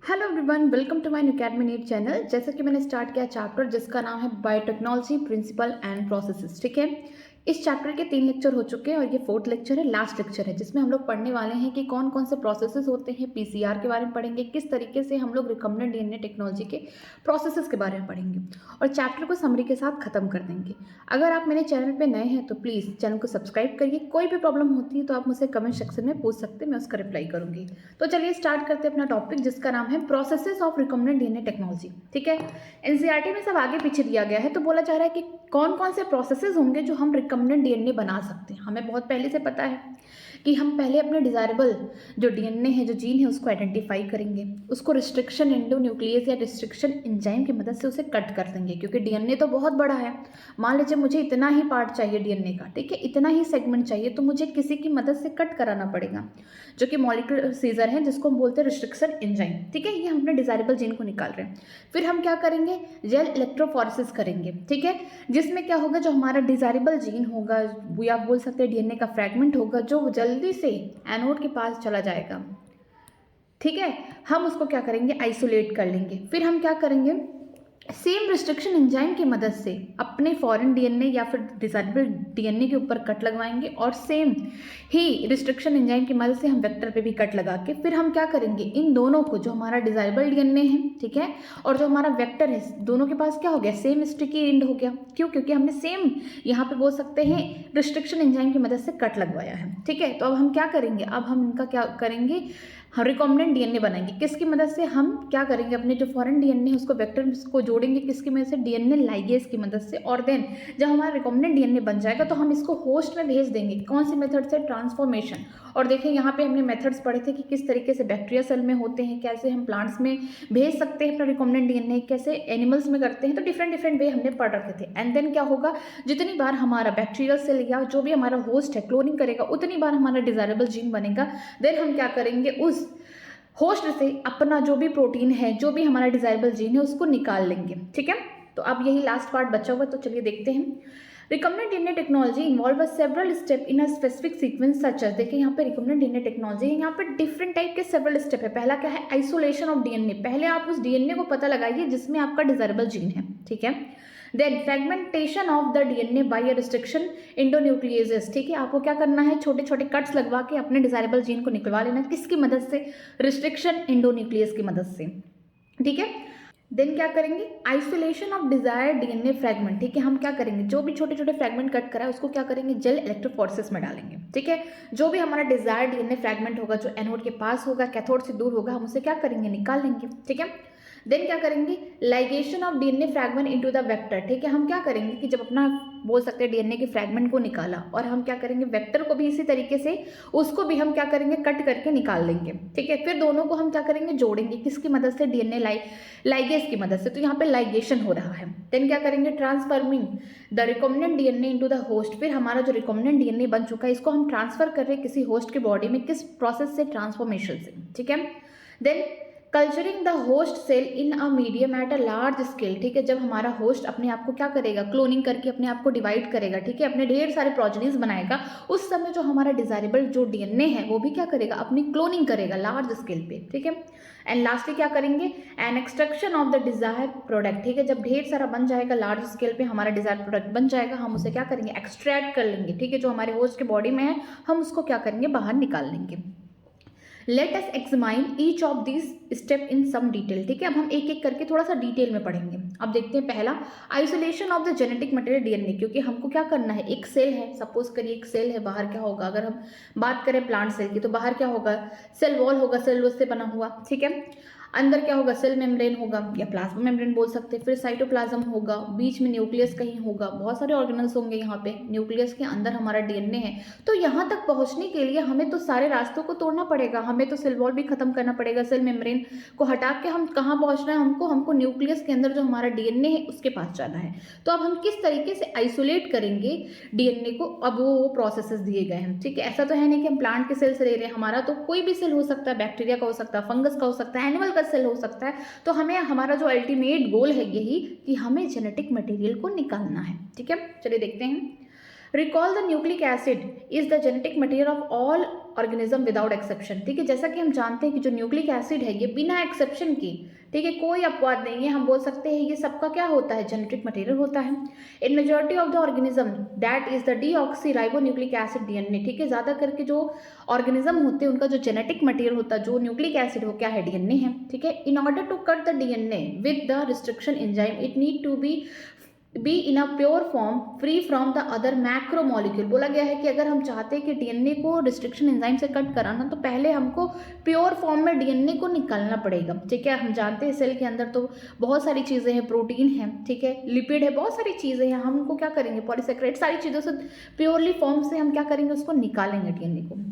Hello everyone, welcome to my new academy NEET channel. जैसा कि मैंने स्टार्ट किया चैप्टर जिसका नाम है बायोटेक्नोलॉजी प्रिंसिपल एंड प्रोसेसेस। ठीक है, इस चैप्टर के 3 लेक्चर हो चुके हैं और ये 4th लेक्चर है, लास्ट लेक्चर है, जिसमें हम लोग पढ़ने वाले हैं कि कौन कौन से प्रोसेसेस होते हैं। पीसीआर के बारे में पढ़ेंगे, किस तरीके से हम लोग रिकम्बिनेंट डीएनए टेक्नोलॉजी के प्रोसेसेस के बारे में पढ़ेंगे और चैप्टर को समरी के साथ खत्म कर देंगे। अगर आप मेरे चैनल पर नए हैं तो प्लीज़ चैनल को सब्सक्राइब करिए। कोई भी प्रॉब्लम होती है तो आप मुझसे कमेंट सेक्शन में पूछ सकते हैं, मैं उसका रिप्लाई करूंगी। तो चलिए स्टार्ट करते हैं अपना टॉपिक जिसका नाम है processes of recombinant DNA technology. ठीक है, एनसीईआरटी में सब आगे पीछे दिया गया है, तो बोला जा रहा है कि कौन कौन से प्रोसेसेस होंगे जो हम रिकम्बिनेंट डीएनए बना सकते हैं। हमें बहुत पहले से पता है कि हम पहले अपने डिजायरेबल जो डीएनए है, जो जीन है, उसको आइडेंटिफाई करेंगे, उसको रिस्ट्रिक्शन एंडोन्यूक्लियस या रिस्ट्रिक्शन एंजाइम की मदद से उसे कट कर देंगे, क्योंकि डीएनए तो बहुत बड़ा है। मान लीजिए मुझे इतना ही पार्ट चाहिए डीएनए का, ठीक है, इतना ही सेगमेंट चाहिए, तो मुझे किसी की मदद से कट कराना पड़ेगा, जो कि मॉलिक्यूलर सीजर है, जिसको हम बोलते हैं रिस्ट्रिक्शन एंजाइम। ठीक है, ये हम अपने डिजायरेबल जीन को निकाल रहे हैं। फिर हम क्या करेंगे, जेल इलेक्ट्रोफोरेसिस करेंगे। ठीक है, जिसमें क्या होगा, जो हमारा डिजायरेबल जीन होगा या आप बोल सकते हैं डीएनए का फ्रैगमेंट होगा, जो जल्दी से एनोड के पास चला जाएगा। ठीक है, हम उसको क्या करेंगे, आइसोलेट कर लेंगे। फिर हम क्या करेंगे, सेम रिस्ट्रिक्शन एंजाइम की मदद से अपने फॉरेन डीएनए या फिर डिजायरेबल डीएनए के ऊपर कट लगवाएंगे और सेम ही रिस्ट्रिक्शन एंजाइम की मदद से हम वेक्टर पे भी कट लगा के फिर हम क्या करेंगे, इन दोनों को, जो हमारा डिजायरेबल डीएनए है, ठीक है, और जो हमारा वेक्टर है, दोनों के पास क्या हो गया, सेम स्टिकी एंड हो गया। क्यों? क्योंकि हमने सेम यहाँ पे बोल सकते हैं रिस्ट्रिक्शन एंजाइम की मदद से कट लगवाया है। ठीक है, तो अब हम क्या करेंगे, अब हम इनका क्या करेंगे, रिकॉम्बिनेंट डीएनए बनाएंगे। किसकी मदद से, हम क्या करेंगे, अपने जो फॉरेन डीएनए है उसको वेक्टर को जोड़ेंगे, किसकी मदद से, डीएनए लाइगेज की मदद से। और देन जब हमारा रिकॉम्बिनेंट डीएनए बन जाएगा तो हम इसको होस्ट में भेज देंगे। कौन सी मेथड से, ट्रांसफॉर्मेशन। और देखिए यहाँ पे हमने मेथड्स पढ़े थे कि किस तरीके से बैक्टीरिया सेल में होते हैं, कैसे हम प्लांट्स में भेज सकते हैं अपना रिकॉम्बिनेंट डीएनए, कैसे एनिमल्स में करते हैं, तो डिफरेंट डिफरेंट वे हमने पढ़ रखे थे। एंड देन क्या होगा, जितनी बार हमारा बैक्टीरियल सेल या जो भी हमारा होस्ट है क्लोनिंग करेगा, उतनी बार हमारा डिजायरेबल जीन बनेगा। देन हम क्या करेंगे, उस होस्ट से अपना जो भी प्रोटीन है, जो भी हमारा डिजायरेबल जीन है, उसको निकाल लेंगे। ठीक है, तो अब यही लास्ट पार्ट बचा हुआ, तो चलिए देखते हैं। Recombinant DNA technology involve several step in a specific sequence such as, देखिए यहाँ पे रिकम्बिनेंट डीएनए टेक्नोलॉजी है, यहाँ पे डिफरेंट टाइप के सेवरल स्टेप है। पहला क्या है, आइसोलेशन ऑफ डीएनए। पहले आप उस डीएनए को पता लगाइए जिसमें आपका डिजायरेबल जीन है। ठीक है, then fragmentation of the DNA by a restriction endonucleases. ठीक है, आपको क्या करना है, छोटे छोटे कट्स लगवा के अपने डिजायरेबल जीन को निकलवा लेना। किसकी मदद से, रिस्ट्रिक्शन एंडोन्यूक्लियस की मदद से। ठीक है, देन क्या करेंगे, isolation of desire DNA fragment. ठीक है, हम क्या करेंगे, जो भी छोटे छोटे फ्रैगमेंट कट करा है उसको क्या करेंगे, जेल इलेक्ट्रोफोरेसिस में डालेंगे। ठीक है, जो भी हमारा डिजायर डीएनए फ्रैगमेंट होगा, जो एनोड के पास होगा, कैथोड से दूर होगा, हम उसे क्या करेंगे, निकाल लेंगे। ठीक है, देन क्या करेंगे, ligation of DNA fragment into the vector. ठीक है, हम क्या करेंगे कि जब अपना बोल सकते हैं डीएनए के फ्रैगमेंट को निकाला, और हम क्या करेंगे, वेक्टर को भी इसी तरीके से उसको भी हम क्या करेंगे, कट करके निकाल लेंगे। ठीक है, फिर दोनों को हम क्या करेंगे, जोड़ेंगे, किसकी मदद से, डीएनए लाइगेज की मदद से। तो यहाँ पे लाइगेशन हो रहा है। देन क्या करेंगे, transforming the recombinant DNA into the host. फिर हमारा जो रिकॉम्बिनेंट डीएनए बन चुका है, इसको हम ट्रांसफर कर रहे हैं किसी होस्ट के बॉडी में, किस प्रोसेस से, ट्रांसफॉर्मेशन से। ठीक है, then culturing the host cell in a medium at a large scale. ठीक है, जब हमारा होस्ट अपने आप को क्या करेगा, क्लोनिंग करके अपने आप को डिवाइड करेगा, ठीक है, अपने ढेर सारे प्रोजेनीज बनाएगा, उस समय जो हमारा डिजायरेबल जो डीएनए है वो भी क्या करेगा, अपनी क्लोनिंग करेगा लार्ज स्केल पे। ठीक है, एंड लास्टली क्या करेंगे, an extraction of the desire product. ठीक है, जब ढेर सारा बन जाएगा, लार्ज स्केल पे हमारा डिजायर प्रोडक्ट बन जाएगा, हम उसे क्या करेंगे, एक्सट्रैक्ट कर लेंगे। ठीक है, जो हमारे होस्ट के बॉडी में है, हम उसको क्या करेंगे, बाहर निकाल लेंगे। Let us examine each of this step in some detail. ठीक है, अब हम एक एक करके थोड़ा सा डिटेल में पढ़ेंगे। अब देखते हैं, पहला isolation of the genetic material DNA. क्योंकि हमको क्या करना है, एक सेल है, सपोज करिए एक सेल है, बाहर क्या होगा, अगर हम बात करें प्लांट सेल की, तो बाहर क्या होगा, सेल वॉल होगा, सेल से बना हुआ। ठीक है, अंदर क्या होगा, सेल मेम्ब्रेन होगा या प्लाज्मा मेम्ब्रेन बोल सकते हैं, फिर साइटोप्लाज्म होगा, बीच में न्यूक्लियस कहीं होगा, बहुत सारे ऑर्गेनल्स होंगे यहाँ पे, न्यूक्लियस के अंदर हमारा डीएनए है। तो यहाँ तक पहुँचने के लिए हमें तो सारे रास्तों को तोड़ना पड़ेगा, हमें तो सेल वॉल भी खत्म करना पड़ेगा, सेल मेम्ब्रेन को हटा के हम कहाँ पहुँचना है, हमको न्यूक्लियस के अंदर जो हमारा डीएनए है उसके पास जाना है। तो अब हम किस तरीके से आइसोलेट करेंगे डीएनए को, अब वो प्रोसेसेस दिए गए हैं। ठीक है, ऐसा तो है नहीं कि हम प्लांट के सेल से ले रहे हैं, हमारा तो कोई भी सेल हो सकता है, बैक्टीरिया का हो सकता है, फंगस का हो सकता है, एनिमल का सेल हो सकता है। तो हमें हमारा जो अल्टीमेट गोल है यही कि हमें जेनेटिक मटेरियल को निकालना है। ठीक है, चलिए देखते हैं। Recall the nucleic acid is the genetic material of all organism without exception. ठीक है, जैसा कि हम जानते हैं कि जो न्यूक्लिक एसिड है ये बिना एक्सेप्शन की, ठीक है, कोई अपवाद नहीं है, हम बोल सकते हैं ये सबका क्या होता है, जेनेटिक मटेरियल होता है। इन majority of the organism that is the deoxy ribonucleic acid DNA. ठीक है, ज़्यादा करके जो ऑर्गेनिज्म होते हैं उनका जो जेनेटिक मटेरियल होता है, जो न्यूक्लिक एसिड, वो क्या है, डीएनए है। ठीक है, in order to cut the DNA with the restriction enzyme it need to be in a pure form free from the other macro molecule. बोला गया है कि अगर हम चाहते हैं कि डीएनए को रिस्ट्रिक्शन एंजाइम से कट कराना, तो पहले हमको प्योर फॉर्म में डीएनए को निकालना पड़ेगा। ठीक है, हम जानते हैं सेल के अंदर तो बहुत सारी चीज़ें हैं, प्रोटीन है, ठीक है, लिपिड है, बहुत सारी चीज़ें हैं। हम उनको क्या करेंगे, पॉलीसेक्रेट, सारी चीज़ों से प्योरली फॉर्म से हम क्या करेंगे, उसको निकालेंगे डीएनए को।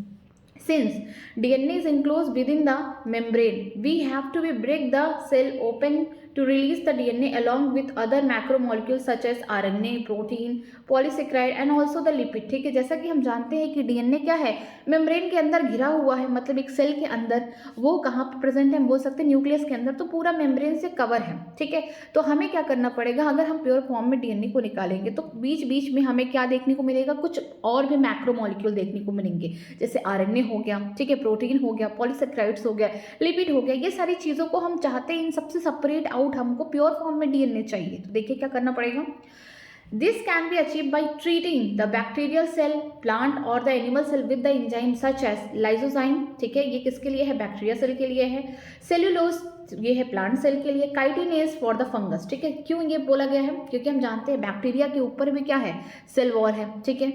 Since DNA is enclosed within the membrane, we have to break the cell open to release the DNA along with other macromolecules such as RNA, protein, polysaccharide and also the lipid। ठीक है, जैसा कि हम जानते हैं कि DNA क्या है, मेम्ब्रेन के अंदर घिरा हुआ है, मतलब एक सेल के अंदर, वो कहाँ पर प्रेजेंट है, हम बोल सकते हैं न्यूक्लियस के अंदर, तो पूरा मेम्ब्रेन से कवर है। ठीक है, तो हमें क्या करना पड़ेगा, अगर हम प्योर फॉर्म में डीएनए को निकालेंगे तो बीच बीच में हमें क्या देखने को मिलेगा, कुछ और भी मैक्रोमोलिक्यूल देखने को मिलेंगे, जैसे आरएनए हो गया, ठीक है, प्रोटीन हो गया, पॉलीसेक्राइड्स हो गया, लिपिड हो गया। ये सारी चीज़ों को हम चाहते हैं इन सबसे सेपरेट आउट, हमको प्योर फॉर्म में डीएनए चाहिए। तो देखिए क्या करना पड़ेगा, this can be achieve by treating the bacterial cell, plant और the animal cell with the enzyme such as lysozyme. ठीक है, ये किसके लिए है, बैक्टीरिया सेल के लिए है। सेल्यूलोज, ये है प्लांट सेल के लिए। Chitinase for the fungus. ठीक है, क्यों ये बोला गया है, क्योंकि हम जानते हैं बैक्टीरिया के ऊपर भी क्या है, सेल वॉल है। ठीक है,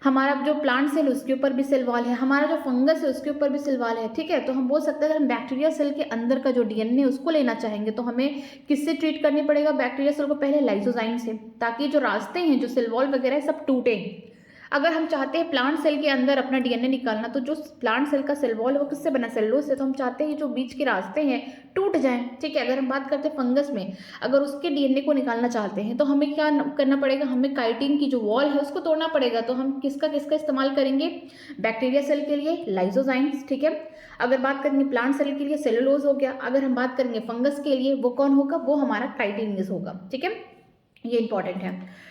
हमारा जो प्लांट सेल उसके ऊपर भी सेल वॉल है, हमारा जो फंगस है उसके ऊपर भी सेल वॉल है। ठीक है, तो हम बोल सकते हैं अगर हम बैक्टीरिया सेल के अंदर का जो डीएनए उसको लेना चाहेंगे तो हमें किससे ट्रीट करनी पड़ेगा, बैक्टीरिया सेल को पहले लाइसोजाइम से, ताकि जो रास्ते हैं, जो सेल वॉल वगैरह सब टूटे। अगर हम चाहते हैं प्लांट सेल के अंदर अपना डीएनए निकालना, तो जो प्लांट सेल का सेल वॉल है वो किससे बना, सेलुलोज से, तो हम चाहते हैं जो बीच के रास्ते हैं टूट जाएं। ठीक है, अगर हम बात करते हैं फंगस में, अगर उसके डीएनए को निकालना चाहते हैं तो हमें क्या करना पड़ेगा, हमें काइटिन की जो वॉल है उसको तोड़ना पड़ेगा। तो हम किसका किसका इस्तेमाल करेंगे, बैक्टीरिया सेल के लिए लाइसोजाइम्स। ठीक है, अगर बात करेंगे प्लांट सेल के लिए सेलुलोज हो गया, अगर हम बात करेंगे फंगस के लिए वो कौन होगा, वो हमारा काइटिनेज होगा। ठीक है, ये इंपॉर्टेंट है।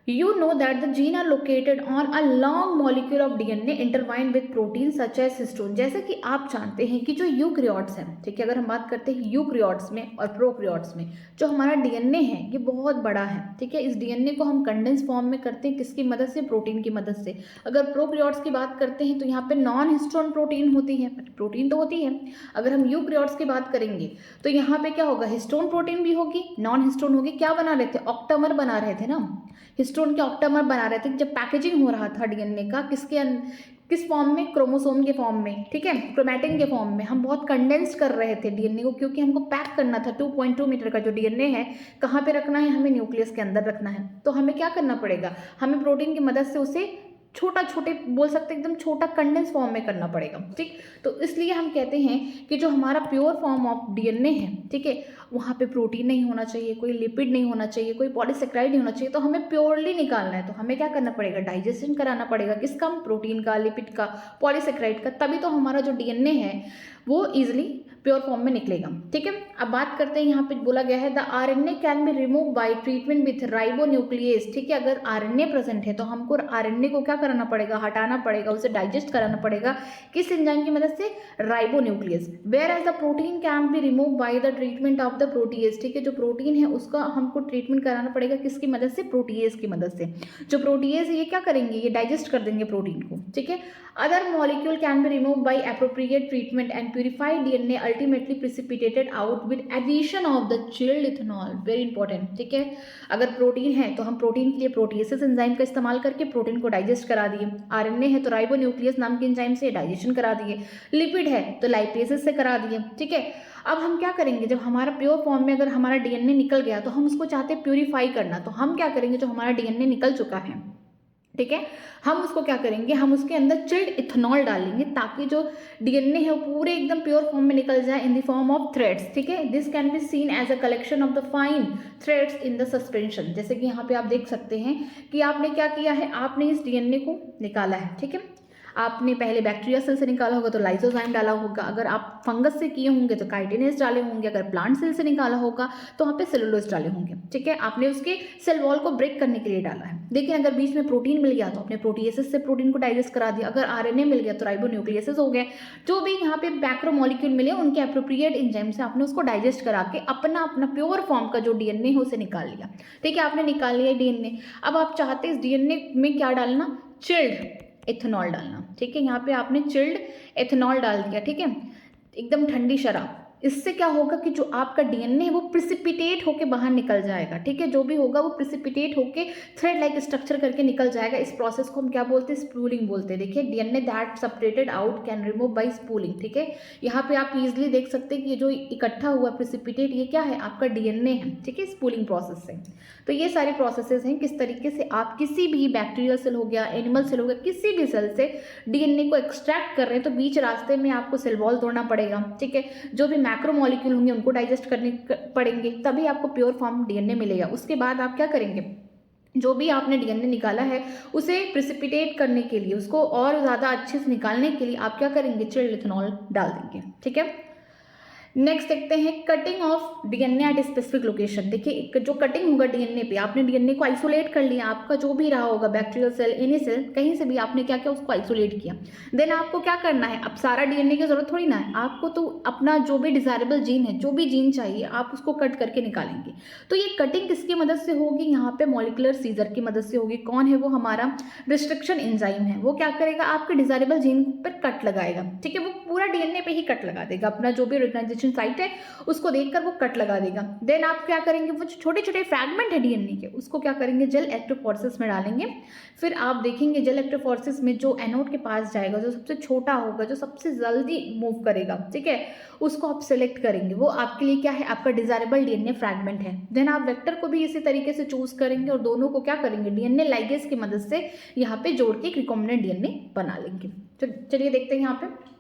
You know that the gene are located on a long molecule of DNA intertwined with proteins such as histone। जैसे कि आप जानते हैं कि जो यूक्रियोट्स हैं, ठीक है, अगर हम बात करते हैं यूक्रियोट्स में और प्रोक्रियोट्स में, जो हमारा डीएनए है ये बहुत बड़ा है। ठीक है, इस डीएनए को हम कंडेंस फॉर्म में करते हैं, किसकी मदद से, प्रोटीन की मदद से। अगर प्रोक्रियोट्स की बात करते हैं तो यहाँ पे नॉन हिस्टोन प्रोटीन होती है, प्रोटीन तो होती है। अगर हम यूक्रियोट्स की बात करेंगे तो यहाँ पे क्या होगा, हिस्टोन प्रोटीन भी होगी, नॉन हिस्टोन होगी। क्या बना रहे थे, ऑक्टामर बना रहे थे ना, हिस्टोन के ऑक्टामर बना रहे थे। जब पैकेजिंग हो रहा था डीएनए का, किस फॉर्म में, क्रोमोसोम के फॉर्म में, ठीक है, क्रोमैटिन के फॉर्म में, हम बहुत कंडेंस्ड कर रहे थे डीएनए को, क्योंकि हमको पैक करना था। 2.2 मीटर का जो डीएनए है कहाँ पे रखना है, हमें न्यूक्लियस के अंदर रखना है। तो हमें क्या करना पड़ेगा, हमें प्रोटीन की मदद से उसे छोटे बोल सकते हैं, एकदम छोटा कंडेंस फॉर्म में करना पड़ेगा। ठीक, तो इसलिए हम कहते हैं कि जो हमारा प्योर फॉर्म ऑफ डीएनए है, ठीक है, वहाँ पे प्रोटीन नहीं होना चाहिए, कोई लिपिड नहीं होना चाहिए, कोई पॉलीसेक्राइड नहीं होना चाहिए। तो हमें प्योरली निकालना है, तो हमें क्या करना पड़ेगा, डाइजेशन कराना पड़ेगा, किसका, प्रोटीन का, लिपिड का, पॉलीसेक्राइड का, तभी तो हमारा जो डीएनए है वो ईजिली प्योर फॉर्म में निकलेगा। ठीक है, अब बात करते हैं, यहाँ पे बोला गया है the RNA can be remove bye treatment with ribonuclease. ठीक है, अगर आरएनए प्रेजेंट है तो हमको आरएनए को क्या कराना पड़ेगा, हटाना पड़ेगा, उसे डाइजेस्ट कराना पड़ेगा, किस एंजाइम की मदद से, ribonuclease. Whereas the protein can be remove by the treatment of the protease. ठीक है, जो प्रोटीन है उसका हमको ट्रीटमेंट कराना पड़ेगा, किसकी मदद से, प्रोटीएज की मदद से। जो प्रोटीएज ये क्या करेंगे, ये डाइजेस्ट कर देंगे प्रोटीन को। ठीक है, other molecule can be remove by appropriate treatment and purified DNA ultimately precipitated out with addition of the chilled ethanol. Very important. ठीक है, अगर प्रोटीन है तो हम प्रोटीन के लिए प्रोटीएसेस एंजाइम का इस्तेमाल करके प्रोटीन को डाइजेस्ट करा दिए। आरएनए है तो राइबोन्यूक्लियस नाम के एंजाइम से डाइजेशन करा दिए। लिपिड है तो लाइपेजेस से करा दिए। ठीक है, अब हम क्या करेंगे, जब हमारा प्योर फॉर्म में अगर हमारा डीएनए निकल गया तो हम उसको चाहते हैं प्यूरिफाई करना, तो हम क्या करेंगे, जो हमारा डीएनए निकल चुका है, ठीक है, हम उसको क्या करेंगे, हम उसके अंदर चिल्ड इथेनॉल डालेंगे, ताकि जो डीएनए है वो पूरे एकदम प्योर फॉर्म में निकल जाए in the form of threads. ठीक है, this can be seen as a collection of the fine threads in the suspension. जैसे कि यहाँ पे आप देख सकते हैं कि आपने क्या किया है, आपने इस डीएनए को निकाला है। ठीक है, आपने पहले बैक्टीरिया सेल से निकाला होगा तो लाइसोजाइम डाला होगा, अगर आप फंगस से किए होंगे तो काइटिनेज डाले होंगे, अगर प्लांट सेल से निकाला होगा तो वहाँ पे सेलुलोज डाले होंगे, ठीक है। आपने उसके सेल वॉल को ब्रेक करने के लिए डाला है। लेकिन अगर बीच में प्रोटीन मिल गया तो आपने प्रोटीएसिस से प्रोटीन को डाइजेस्ट करा दिया, अगर आरएनए मिल गया तो राइबोन्यूक्लियसिस हो गए। जो भी यहाँ पे मैक्रोमोलिक्यूल मिले उनके एप्रोप्रिएट एंजाइम से आपने उसको डाइजेस्ट करा के अपना अपना प्योर फॉर्म का जो डीएनए है उसे निकाल लिया, ठीक है। आपने निकाल लिया डीएनए। अब आप चाहते हैं इस डीएनए में क्या डालना, चिल्ड एथेनॉल डालना, ठीक है। यहाँ पे आपने चिल्ड एथेनॉल डाल दिया, ठीक है, एकदम ठंडी शराब। इससे क्या होगा कि जो आपका डीएनए है वो प्रिसिपिटेट होके बाहर निकल जाएगा, ठीक है। जो भी होगा वो प्रिसिपिटेट होके थ्रेड लाइक स्ट्रक्चर करके निकल जाएगा। इस प्रोसेस को हम क्या बोलते हैं, स्पूलिंग बोलते हैं। देखिए, DNA that separated out can remove by spooling, ठीक है। यहाँ पे आप इजीली देख सकते हैं कि ये जो इकट्ठा हुआ प्रिसिपिटेट ये क्या है, आपका डीएनए है, ठीक है, स्पूलिंग प्रोसेस से। तो ये सारे प्रोसेसेस हैं किस तरीके से आप किसी भी बैक्टीरियल सेल हो गया, एनिमल सेल हो गया, किसी भी सेल से डीएनए को एक्सट्रैक्ट कर रहे हैं तो बीच रास्ते में आपको सेल वॉल तोड़ना पड़ेगा, ठीक है। जो भी मैक्रोमोलिक्यूल होंगे उनको डाइजेस्ट करने पड़ेंगे, तभी आपको प्योर फॉर्म डीएनए मिलेगा। उसके बाद आप क्या करेंगे, जो भी आपने डीएनए निकाला है उसे प्रिसिपिटेट करने के लिए, उसको और ज़्यादा अच्छे से निकालने के लिए आप क्या करेंगे, चिल्ड इथेनॉल डाल देंगे, ठीक है। नेक्स्ट देखते हैं cutting of DNA at specific location. देखिए, जो कटिंग होगा डीएनए पे, आपने डीएनए को आइसोलेट कर लिया, आपका जो भी रहा होगा बैक्टीरियल सेल, एनी सेल, कहीं से भी आपने क्या किया, उसको आइसोलेट किया। देन आपको क्या करना है, अब सारा डीएनए की जरूरत थोड़ी ना है आपको, तो अपना जो भी डिजायरेबल जीन है, जो भी जीन चाहिए आप उसको कट करके निकालेंगे। तो ये कटिंग किसकी मदद से होगी, यहाँ पे मॉलिक्यूलर सीजर की मदद से होगी। कौन है वो, हमारा रिस्ट्रिक्शन एंजाइम है। वो क्या करेगा, आपके डिजायरेबल जीन पर कट लगाएगा, ठीक है। वो पूरा डीएनए पे ही कट लगा देगा, अपना जो भी रिकॉग्नाइजेशन साइट है उसको देखकर वो कट लगा देगा। देन आप क्या करेंगे, वो छोटे छोटे फ्रैगमेंट है डीएनए के, उसको क्या करेंगे, जेल इलेक्ट्रोफोरेसिस में डालेंगे। फिर आप देखेंगे जेल इलेक्ट्रोफोरेसिस में जो एनोड के पास जाएगा, जो सबसे छोटा होगा, जो सबसे जल्दी मूव करेगा, ठीक है, उसको आप सेलेक्ट करेंगे। वो आपके लिए क्या है, आपका डिजायरेबल डीएनए फ्रैगमेंट है। देन आप वेक्टर को भी इसी तरीके से चूज करेंगे और दोनों को क्या करेंगे, डीएनए लाइगेज की मदद से यहाँ पे जोड़ के एक रिकॉम्बिनेंट डीएनए बना लेंगे। तो चलिए देखते हैं यहाँ पे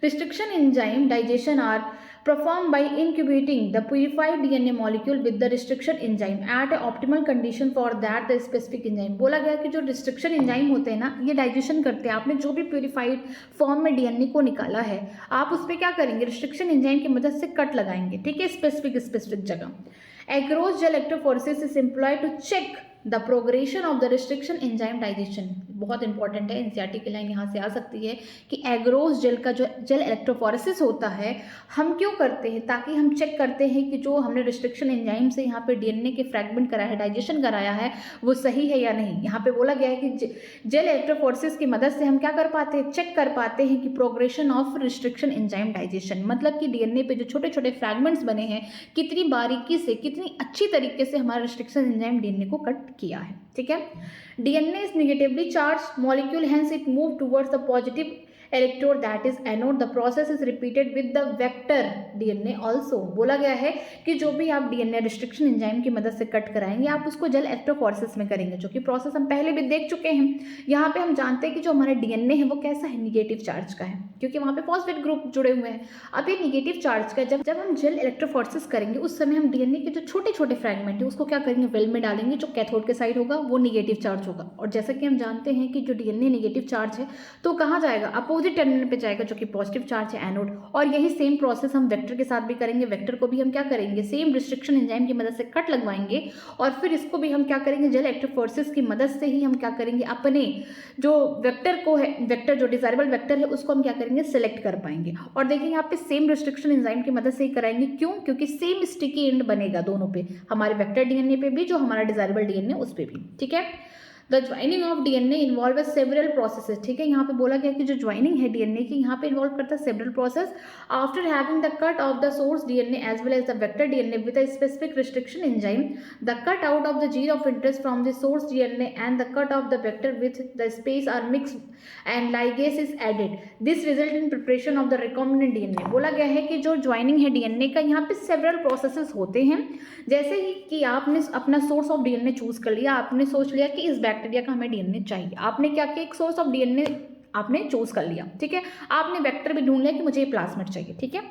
restriction enzyme digestion are performed by incubating the purified DNA molecule with the restriction enzyme at a optimal condition for that the specific enzyme। बोला गया कि जो restriction enzyme होते हैं ना, ये डाइजेशन करते हैं। आपने जो भी प्यूरिफाइड फॉर्म में डीएनए को निकाला है, आप उस पर क्या करेंगे, रिस्ट्रिक्शन एंजाइम की मदद से कट लगाएंगे, ठीक है, स्पेसिफिक जगह। Agarose gel electrophoresis is employed to check the progression of the restriction enzyme digestion. बहुत इंपॉर्टेंट है, एनसीईआरटी की लाइन यहाँ से आ सकती है कि एग्रोस जेल का जो जेल इलेक्ट्रोफोरेसिस होता है हम क्यों करते हैं, ताकि हम चेक करते हैं कि जो हमने रिस्ट्रिक्शन एंजाइम से यहाँ पे डीएनए के फ्रैगमेंट कराया है, डाइजेशन कराया है, वो सही है या नहीं। यहाँ पे बोला गया है कि जेल इलेक्ट्रोफोरेसिस की मदद से हम क्या कर पाते हैं, चेक कर पाते हैं कि progression of restriction enzyme digestion, मतलब कि डीएनए पे जो छोटे छोटे फ्रैगमेंट्स बने हैं कितनी बारीकी से, कितनी अच्छी तरीके से हमारा रिस्ट्रिक्शन एंजाइम डीएनए को कट किया है, ठीक है। DNA is negatively charge molecule, hence it move towards the positive electrode that is anode। the process is repeated with the vector DNA also। बोला गया है कि जो भी आप डीएनए रिस्ट्रिक्शन एंजाइम की मदद से कट कराएंगे आप उसको जेल इलेक्ट्रोफोरेसिस में करेंगे, जो कि प्रोसेस हम पहले भी देख चुके हैं। यहाँ पे हम जानते हैं कि जो हमारा डीएनए है वो कैसा है, निगेटिव चार्ज का है, क्योंकि वहाँ पे फॉस्फेट ग्रुप जुड़े हुए हैं। अब ये निगेटिव चार्ज का जब हम जेल इलेक्ट्रोफोरेसिस करेंगे उस समय हम डीएनए के जो छोटे छोटे फ्रैगमेंट है उसको क्या करेंगे, वेल में डालेंगे। जो कैथोड के साइड होगा वो निगेटिव चार्ज होगा, और जैसा कि हम जानते हैं कि जो डीएनए निगेटिव चार्ज है तो कहाँ जाएगा, अपोजिट टर्मिनल पे जाएगा, जो कि पॉजिटिव चार्ज है, एनोड। और यही सेम प्रोसेस हम वेक्टर के साथ भी करेंगे। वेक्टर को भी हम क्या करेंगे, सेम रिस्ट्रिक्शन एंजाइम की मदद से कट लगवाएंगे, और फिर इसको भी हम क्या करेंगे, जेल इलेक्ट्रोफोरेसिस की मदद से ही हम क्या करेंगे, अपने जो वेक्टर को है, वेक्टर जो डिजायरेबल वेक्टर है उसको हम क्या करेंगे, सेलेक्ट कर पाएंगे। और देखिए यहाँ पे सेम रिस्ट्रिक्शन एंजाइम की मदद से ही कराएंगे। क्यों, क्योंकि सेम स्टिकी एंड बनेगा दोनों पे, हमारे वेक्टर डीएनए पे भी, जो हमारा डिजायरेबल डीएनए उस पे भी, ठीक है। The joining of DNA involve several processes, ठीक है। यहाँ पे बोला गया कि जो ज्वाइनिंग है डीएनए की यहाँ पे इन्वॉल्व करता है several process. After having the cut of the source DNA as well as the vector DNA with a specific restriction enzyme, the cut out of the gene of interest from the source DNA and the cut of the vector with the space are mixed and ligase is added. This result in preparation of the recombinant DNA. बोला गया है कि जो joining है DNA का, यहाँ पे several processes होते हैं। जैसे ही कि आपने अपना सोर्स ऑफ डीएनए चूज कर लिया, आपने सोच लिया कि इस बैक्टीरिया का हमें डीएनए चाहिए, आपने क्या किया, एक सोर्स ऑफ डीएनए आपने चूज कर लिया, ठीक है। आपने वेक्टर भी ढूंढ लिया कि मुझे ये प्लाज्मिड चाहिए, ठीक है।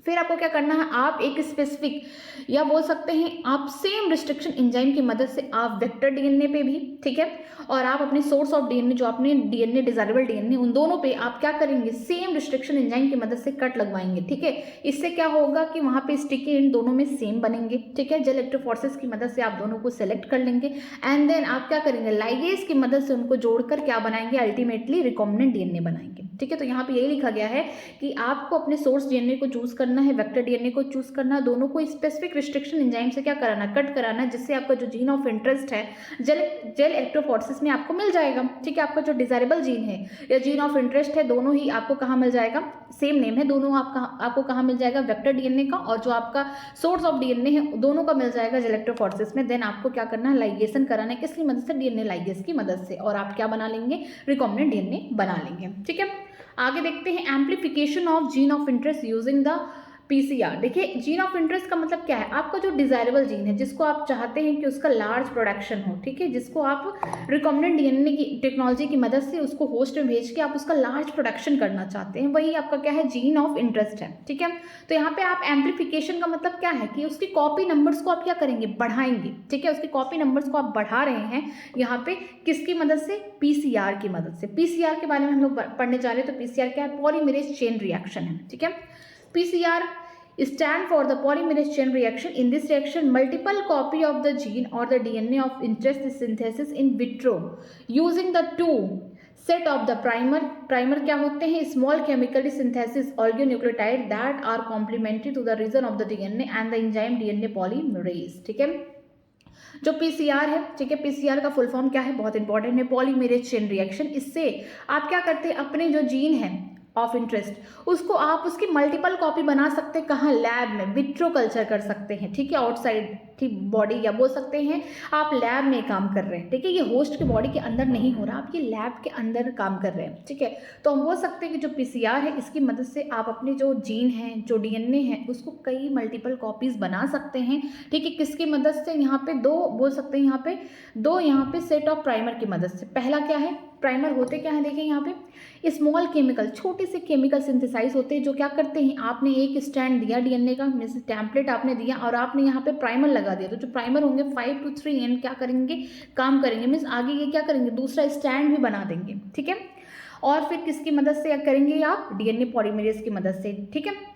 फिर आपको क्या करना है, आप एक स्पेसिफिक या बोल सकते हैं आप सेम रिस्ट्रिक्शन एंजाइम की मदद से आप वेक्टर डीएनए पे भी, ठीक है, और आप अपने सोर्स ऑफ डीएनए जो अपने डीएनए डिजायरेबल डीएनए उन दोनों पे आप क्या करेंगे, सेम रिस्ट्रिक्शन एंजाइम की मदद से कट लगवाएंगे, ठीक है। इससे क्या होगा कि वहाँ पे स्टिकी एंड दोनों में सेम बनेंगे, ठीक है। जेल इलेक्ट्रोफोरेसिस की मदद से आप दोनों को सेलेक्ट कर लेंगे एंड देन आप क्या करेंगे, लाइगेज की मदद से उनको जोड़कर क्या बनाएंगे, अल्टीमेटली रिकॉम्बिनेंट डीएनए बनाएंगे, ठीक है। तो यहाँ पे यही लिखा गया है कि आपको अपने सोर्स डीएनए को चूज करना है, वेक्टर डीएनए को चूज करना, दोनों को स्पेसिफिक रिस्ट्रिक्शन एंजाइम से क्या कराना, कट कराना, जिससे आपका जो जीन ऑफ इंटरेस्ट है जेल इलेक्ट्रोफोरेसिस में आपको मिल जाएगा, ठीक है। आपका जो डिजायरेबल जीन है या जीन ऑफ इंटरेस्ट है दोनों ही आपको कहाँ मिल जाएगा, सेम नेम है दोनों, आपको कहाँ मिल जाएगा, वेक्टर डीएनए का, और जो आपका सोर्स ऑफ डीएनए है दोनों का मिल जाएगा जेल इलेक्ट्रोफोरेसिस में। देन आपको क्या करना है, लाइगेशन कराना है, किसकी मदद से, डीएनए लाइगेज की मदद से, और आप क्या बना लेंगे, रिकॉम्बिनेंट डीएनए बना लेंगे, ठीक है। आगे देखते हैं amplification of gene of interest using the PCR. देखिए जीन ऑफ इंटरेस्ट का मतलब क्या है, आपका जो डिजायरेबल जीन है जिसको आप चाहते हैं कि उसका लार्ज प्रोडक्शन हो, ठीक है, जिसको आप रिकॉम्बिनेंट डीएनए की टेक्नोलॉजी की मदद से उसको होस्ट में भेज के आप उसका लार्ज प्रोडक्शन करना चाहते हैं, वही आपका क्या है, जीन ऑफ इंटरेस्ट है, ठीक है। तो यहाँ पे आप एम्प्लीफिकेशन का मतलब क्या है कि उसकी कॉपी नंबर्स को आप क्या करेंगे, बढ़ाएंगे, ठीक है। उसकी कॉपी नंबर्स को आप बढ़ा रहे हैं यहाँ पे किसकी मदद से, पीसीआर की मदद से। पीसीआर के बारे में हम लोग पढ़ने जा रहे हैं, तो पीसीआर क्या है, पॉलीमरेज चेन रिएक्शन है, ठीक है। PCR stand for the polymerase chain reaction. In this reaction, multiple copy of the gene or the DNA of interest is synthesis in vitro using the two set of the primer. Primer क्या होते हैं, small chemically synthesis oligonucleotide that are complementary to the region of the DNA and the enzyme DNA polymerase, ठीक है। जो PCR है, ठीक है, PCR का फुल फॉर्म क्या है, बहुत इंपॉर्टेंट है, पॉलीमेरेज चेन रिएक्शन। इससे आप क्या करते हैं, अपने जो जीन है ऑफ इंटरेस्ट उसको आप उसकी मल्टीपल कॉपी बना सकते हैं, कहाँ, लैब में, विट्रो कल्चर कर सकते हैं, ठीक है, आउटसाइड ठीक बॉडी, या बोल सकते हैं आप लैब में काम कर रहे हैं, ठीक है। ये होस्ट की बॉडी के अंदर नहीं हो रहा, आप ये लैब के अंदर काम कर रहे हैं, ठीक है। तो हम बोल सकते हैं कि जो पीसीआर है इसकी मदद से आप अपने जो जीन है, जो डीएनए है, उसको कई मल्टीपल कॉपीज बना सकते हैं, ठीक है। किसकी मदद से, यहाँ पे दो बोल सकते हैं, यहाँ पे सेट ऑफ प्राइमर की मदद से। पहला क्या है, प्राइमर होते क्या है, देखिए यहाँ पे स्मॉल केमिकल, छोटे से केमिकल सिंथेसाइज होते हैं जो क्या करते हैं, आपने एक स्टैंड दिया डीएनए का, मीन्स टेम्पलेट आपने दिया और आपने यहाँ पे प्राइमर लगा दिया, तो जो प्राइमर होंगे 5 to 3 एंड क्या करेंगे, काम करेंगे, मीन्स आगे ये क्या करेंगे, दूसरा स्टैंड भी बना देंगे, ठीक है। और फिर किसकी मदद से करेंगे आप, डीएनए पॉलीमरेज की मदद से, ठीक है।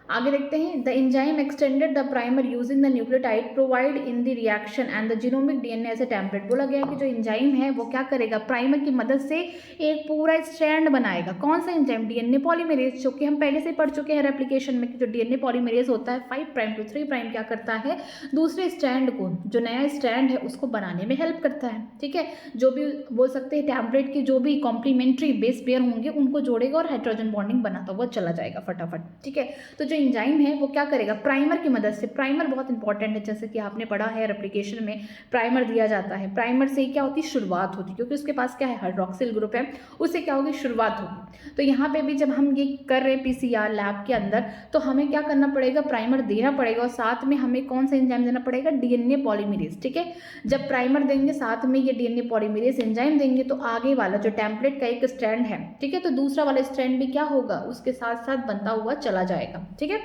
आगे देखते हैं, the enzyme extended the primer using the nucleotide provide in the reaction and the genomic DNA as a template. बोला गया है कि जो एंजाइम है वो क्या करेगा, प्राइमर की मदद से एक पूरा स्ट्रैंड बनाएगा। कौन सा एंजाइम, डीएनए पॉलीमरेज, जो कि हम पहले से पढ़ चुके हैं रेप्लिकेशन में कि जो डीएनए पॉलीमरेज होता है 5 प्राइम to 3 प्राइम क्या करता है, दूसरे स्ट्रैंड को, जो नया स्ट्रैंड है उसको बनाने में हेल्प करता है, ठीक है। जो भी बोल सकते हैं टेम्पलेट की जो भी कॉम्प्लीमेंट्री बेस पेयर होंगे उनको जोड़ेगा और हाइड्रोजन बॉन्डिंग बनाता हुआ चला जाएगा फटाफट, ठीक है। तो जो एंजाइम है वो क्या करेगा, प्राइमर की मदद से, प्राइमर बहुत इंपॉर्टेंट है, जैसे कि आपने पढ़ा है रेप्लिकेशन में प्राइमर दिया जाता है, प्राइमर से क्या होती है, शुरुआत होती है, क्योंकि उसके पास क्या है, हाइड्रोक्सिल ग्रुप है, उससे क्या होगी, शुरुआत होगी। तो यहाँ पे भी जब हम ये कर रहे हैं पीसीआर लैब के अंदर, तो हमें क्या करना पड़ेगा, प्राइमर देना पड़ेगा और साथ में हमें कौन सा एंजाइम देना पड़ेगा, डीएनए पॉलीमरेज, ठीक है। जब प्राइमर देंगे साथ में ये डीएनए पॉलीमरेज एंजाइम देंगे तो आगे वाला जो टेम्पलेट का एक स्ट्रैंड है, ठीक है, तो दूसरा वाला स्ट्रैंड भी क्या होगा, उसके साथ साथ बनता हुआ चला जाएगा, ठीक है।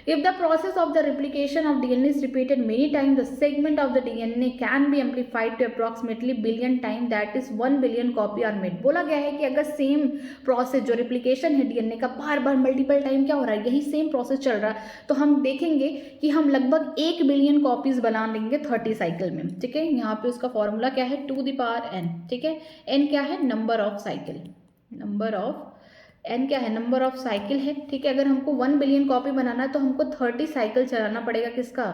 If the process of the replication of DNA is repeated many times, the segment of the DNA can be amplified to approximately billion times, that is 1 billion copy are made। बोला गया है कि अगर सेम प्रोसेस जो replication है DNA का बार बार multiple time क्या हो रहा है, यही सेम प्रोसेस चल रहा है, तो हम देखेंगे कि हम लगभग 1 बिलियन कॉपीज बना लेंगे 30 साइकिल में, ठीक है। यहाँ पे उसका फॉर्मूला क्या है, 2 the power n, ठीक है। n क्या है, number of cycle, number of N क्या है, नंबर ऑफ साइकिल है, ठीक है। अगर हमको 1 बिलियन कॉपी बनाना है तो हमको 30 साइकिल चलाना पड़ेगा, किसका,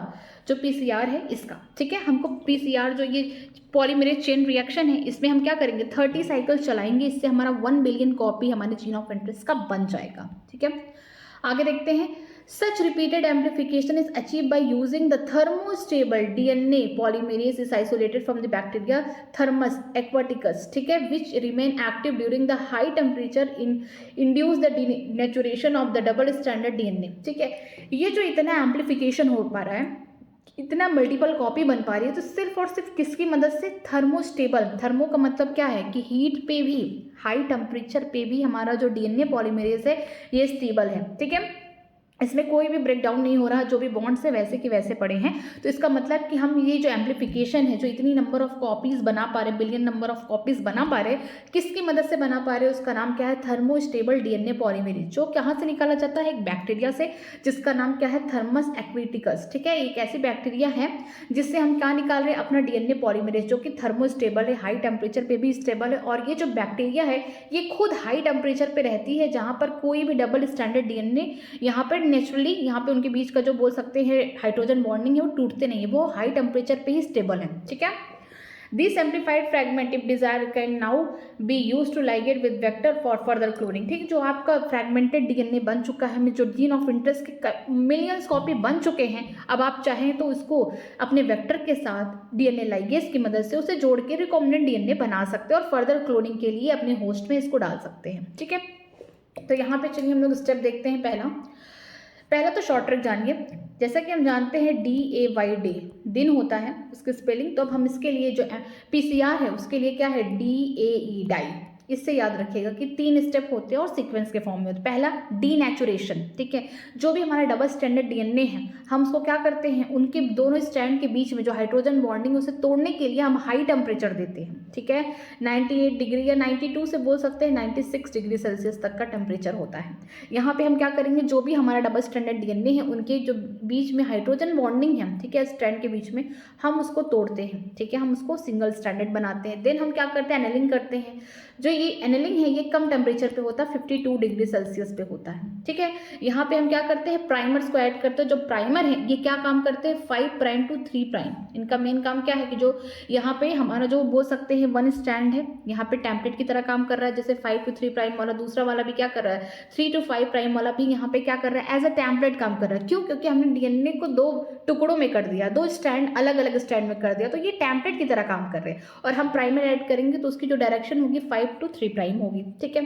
जो पीसीआर है इसका, ठीक है। हमको पीसीआर जो ये पॉलीमरेज चेन रिएक्शन है इसमें हम क्या करेंगे, 30 साइकिल चलाएंगे, इससे हमारा 1 बिलियन कॉपी हमारे जीन ऑफ इंटरेस्ट का बन जाएगा, ठीक है। आगे देखते हैं, such repeated amplification is achieved by using the thermostable DNA polymerase is isolated from the bacteria Thermus aquaticus, ठीक है, which remain active during the high temperature induce the denaturation of the double stranded DNA, ठीक है। ये जो इतना amplification हो पा रहा है, इतना मल्टीपल कॉपी बन पा रही है, तो सिर्फ और सिर्फ किसकी मदद से, थर्मोस्टेबल। थर्मो का मतलब क्या है कि हीट पे भी, हाई टेम्परेचर पे भी हमारा जो डीएनए पॉलीमरेज है ये स्टेबल है, ठीक है। इसमें कोई भी ब्रेक डाउन नहीं हो रहा, जो भी बॉन्ड्स है वैसे के वैसे पड़े हैं। तो इसका मतलब कि हम ये जो एम्प्लीफिकेशन है, जो इतनी नंबर ऑफ कॉपीज़ बना पा रहे, बिलियन नंबर ऑफ कॉपीज़ बना पा रहे, किसकी मदद से बना पा रहे हैं, उसका नाम क्या है, थर्मोस्टेबल डीएनए पॉलीमरेज, जो कहाँ से निकाला जाता है, एक बैक्टीरिया से, जिसका नाम क्या है, थर्मस एक्विटिकस। ठीक है, एक ऐसी बैक्टीरिया है जिससे हम क्या निकाल रहे हैं, अपना डीएनए पॉलीमरेज, जो कि थर्मोस्टेबल है, हाई टेम्परेचर पे भी स्टेबल है। और ये जो बैक्टीरिया है ये खुद हाई टेम्परेचर पे रहती है, जहाँ पर कोई भी डबल स्टैंडर्ड डीएनए यहाँ पर नेचुरली, यहाँ पे उनके बीच का जो बोल सकते हैं हाइड्रोजन बॉन्डिंग है वो टूटते नहीं है, वो हाई टेम्परेचर पे ही स्टेबल है। ठीक है, this amplified fragment if desire can now be use to ligate with vector for further cloning. ठीक है, जो आपका फ्रैगमेंटेड डीएनए बन चुका है, जो जीन ऑफ इंटरेस्ट के मिलियंस कॉपी बन चुके हैं, अब आप चाहें तो उसको अपने वेक्टर के साथ डीएनए लाइगेज की मदद से उसे जोड़ के रिकॉम्बिनेंट डीएनए बना सकते हैं और फर्दर क्लोनिंग के लिए अपने होस्ट में इसको डाल सकते हैं। ठीक है, तो यहाँ पे चलिए हम लोग स्टेप देखते हैं। पहला तो शॉर्ट ट्रिक जानिए। जैसा कि हम जानते हैं DAY डे दिन होता है, उसकी स्पेलिंग, तो अब हम इसके लिए जो PCR है उसके लिए क्या है, DAE डाई। इससे याद रखिएगा कि 3 स्टेप होते हैं और सीक्वेंस के फॉर्म में होते हैं। पहला डीनेचुरेशन। ठीक है, जो भी हमारा डबल स्टैंडर्ड डीएनए है, हम उसको क्या करते हैं, उनके दोनों स्ट्रैंड के बीच में जो हाइड्रोजन बॉन्डिंग है उसे तोड़ने के लिए हम हाई टेम्परेचर देते हैं। ठीक है, 98 डिग्री या 92 से बोल सकते हैं 96 डिग्री सेल्सियस तक का टेम्परेचर होता है। यहाँ पे हम क्या करेंगे, जो भी हमारा डबल स्टैंडर्ड डीएनए है उनके जो बीच में हाइड्रोजन बॉन्डिंग है, ठीक है, स्ट्रैंड के बीच में, हम उसको तोड़ते हैं। ठीक है, हम उसको सिंगल स्टैंडर्ड बनाते हैं। देन हम क्या करते हैं, एनेलिंग करते हैं। जो ये एनेलिंग है ये कम टेम्परेचर पे होता है, 52 डिग्री सेल्सियस पे होता है। ठीक है, यहाँ पे हम क्या करते हैं, प्राइमर्स को ऐड करते हैं। जो प्राइमर है ये क्या काम करते हैं, 5 प्राइम टू 3 प्राइम। इनका मेन काम क्या है कि जो यहाँ पे हमारा जो बोल सकते हैं 1 स्टैंड है, यहाँ पे टेम्पलेट की तरह काम कर रहा है। जैसे 5 टू 3 प्राइम वाला, दूसरा वाला भी क्या कर रहा है, 3 टू 5 प्राइम वाला भी यहाँ पे क्या कर रहा है, एज अ टेम्पलेट काम कर रहा है। क्यों, क्योंकि हमने डीएनए को 2 टुकड़ों में कर दिया, 2 स्टैंड अलग अलग स्टैंड में कर दिया, तो ये टेम्पलेट की तरह काम कर रहे हैं। और हम प्राइमर ऐड करेंगे तो उसकी जो डायरेक्शन होगी 5 टू 3 प्राइम होगी। ठीक है,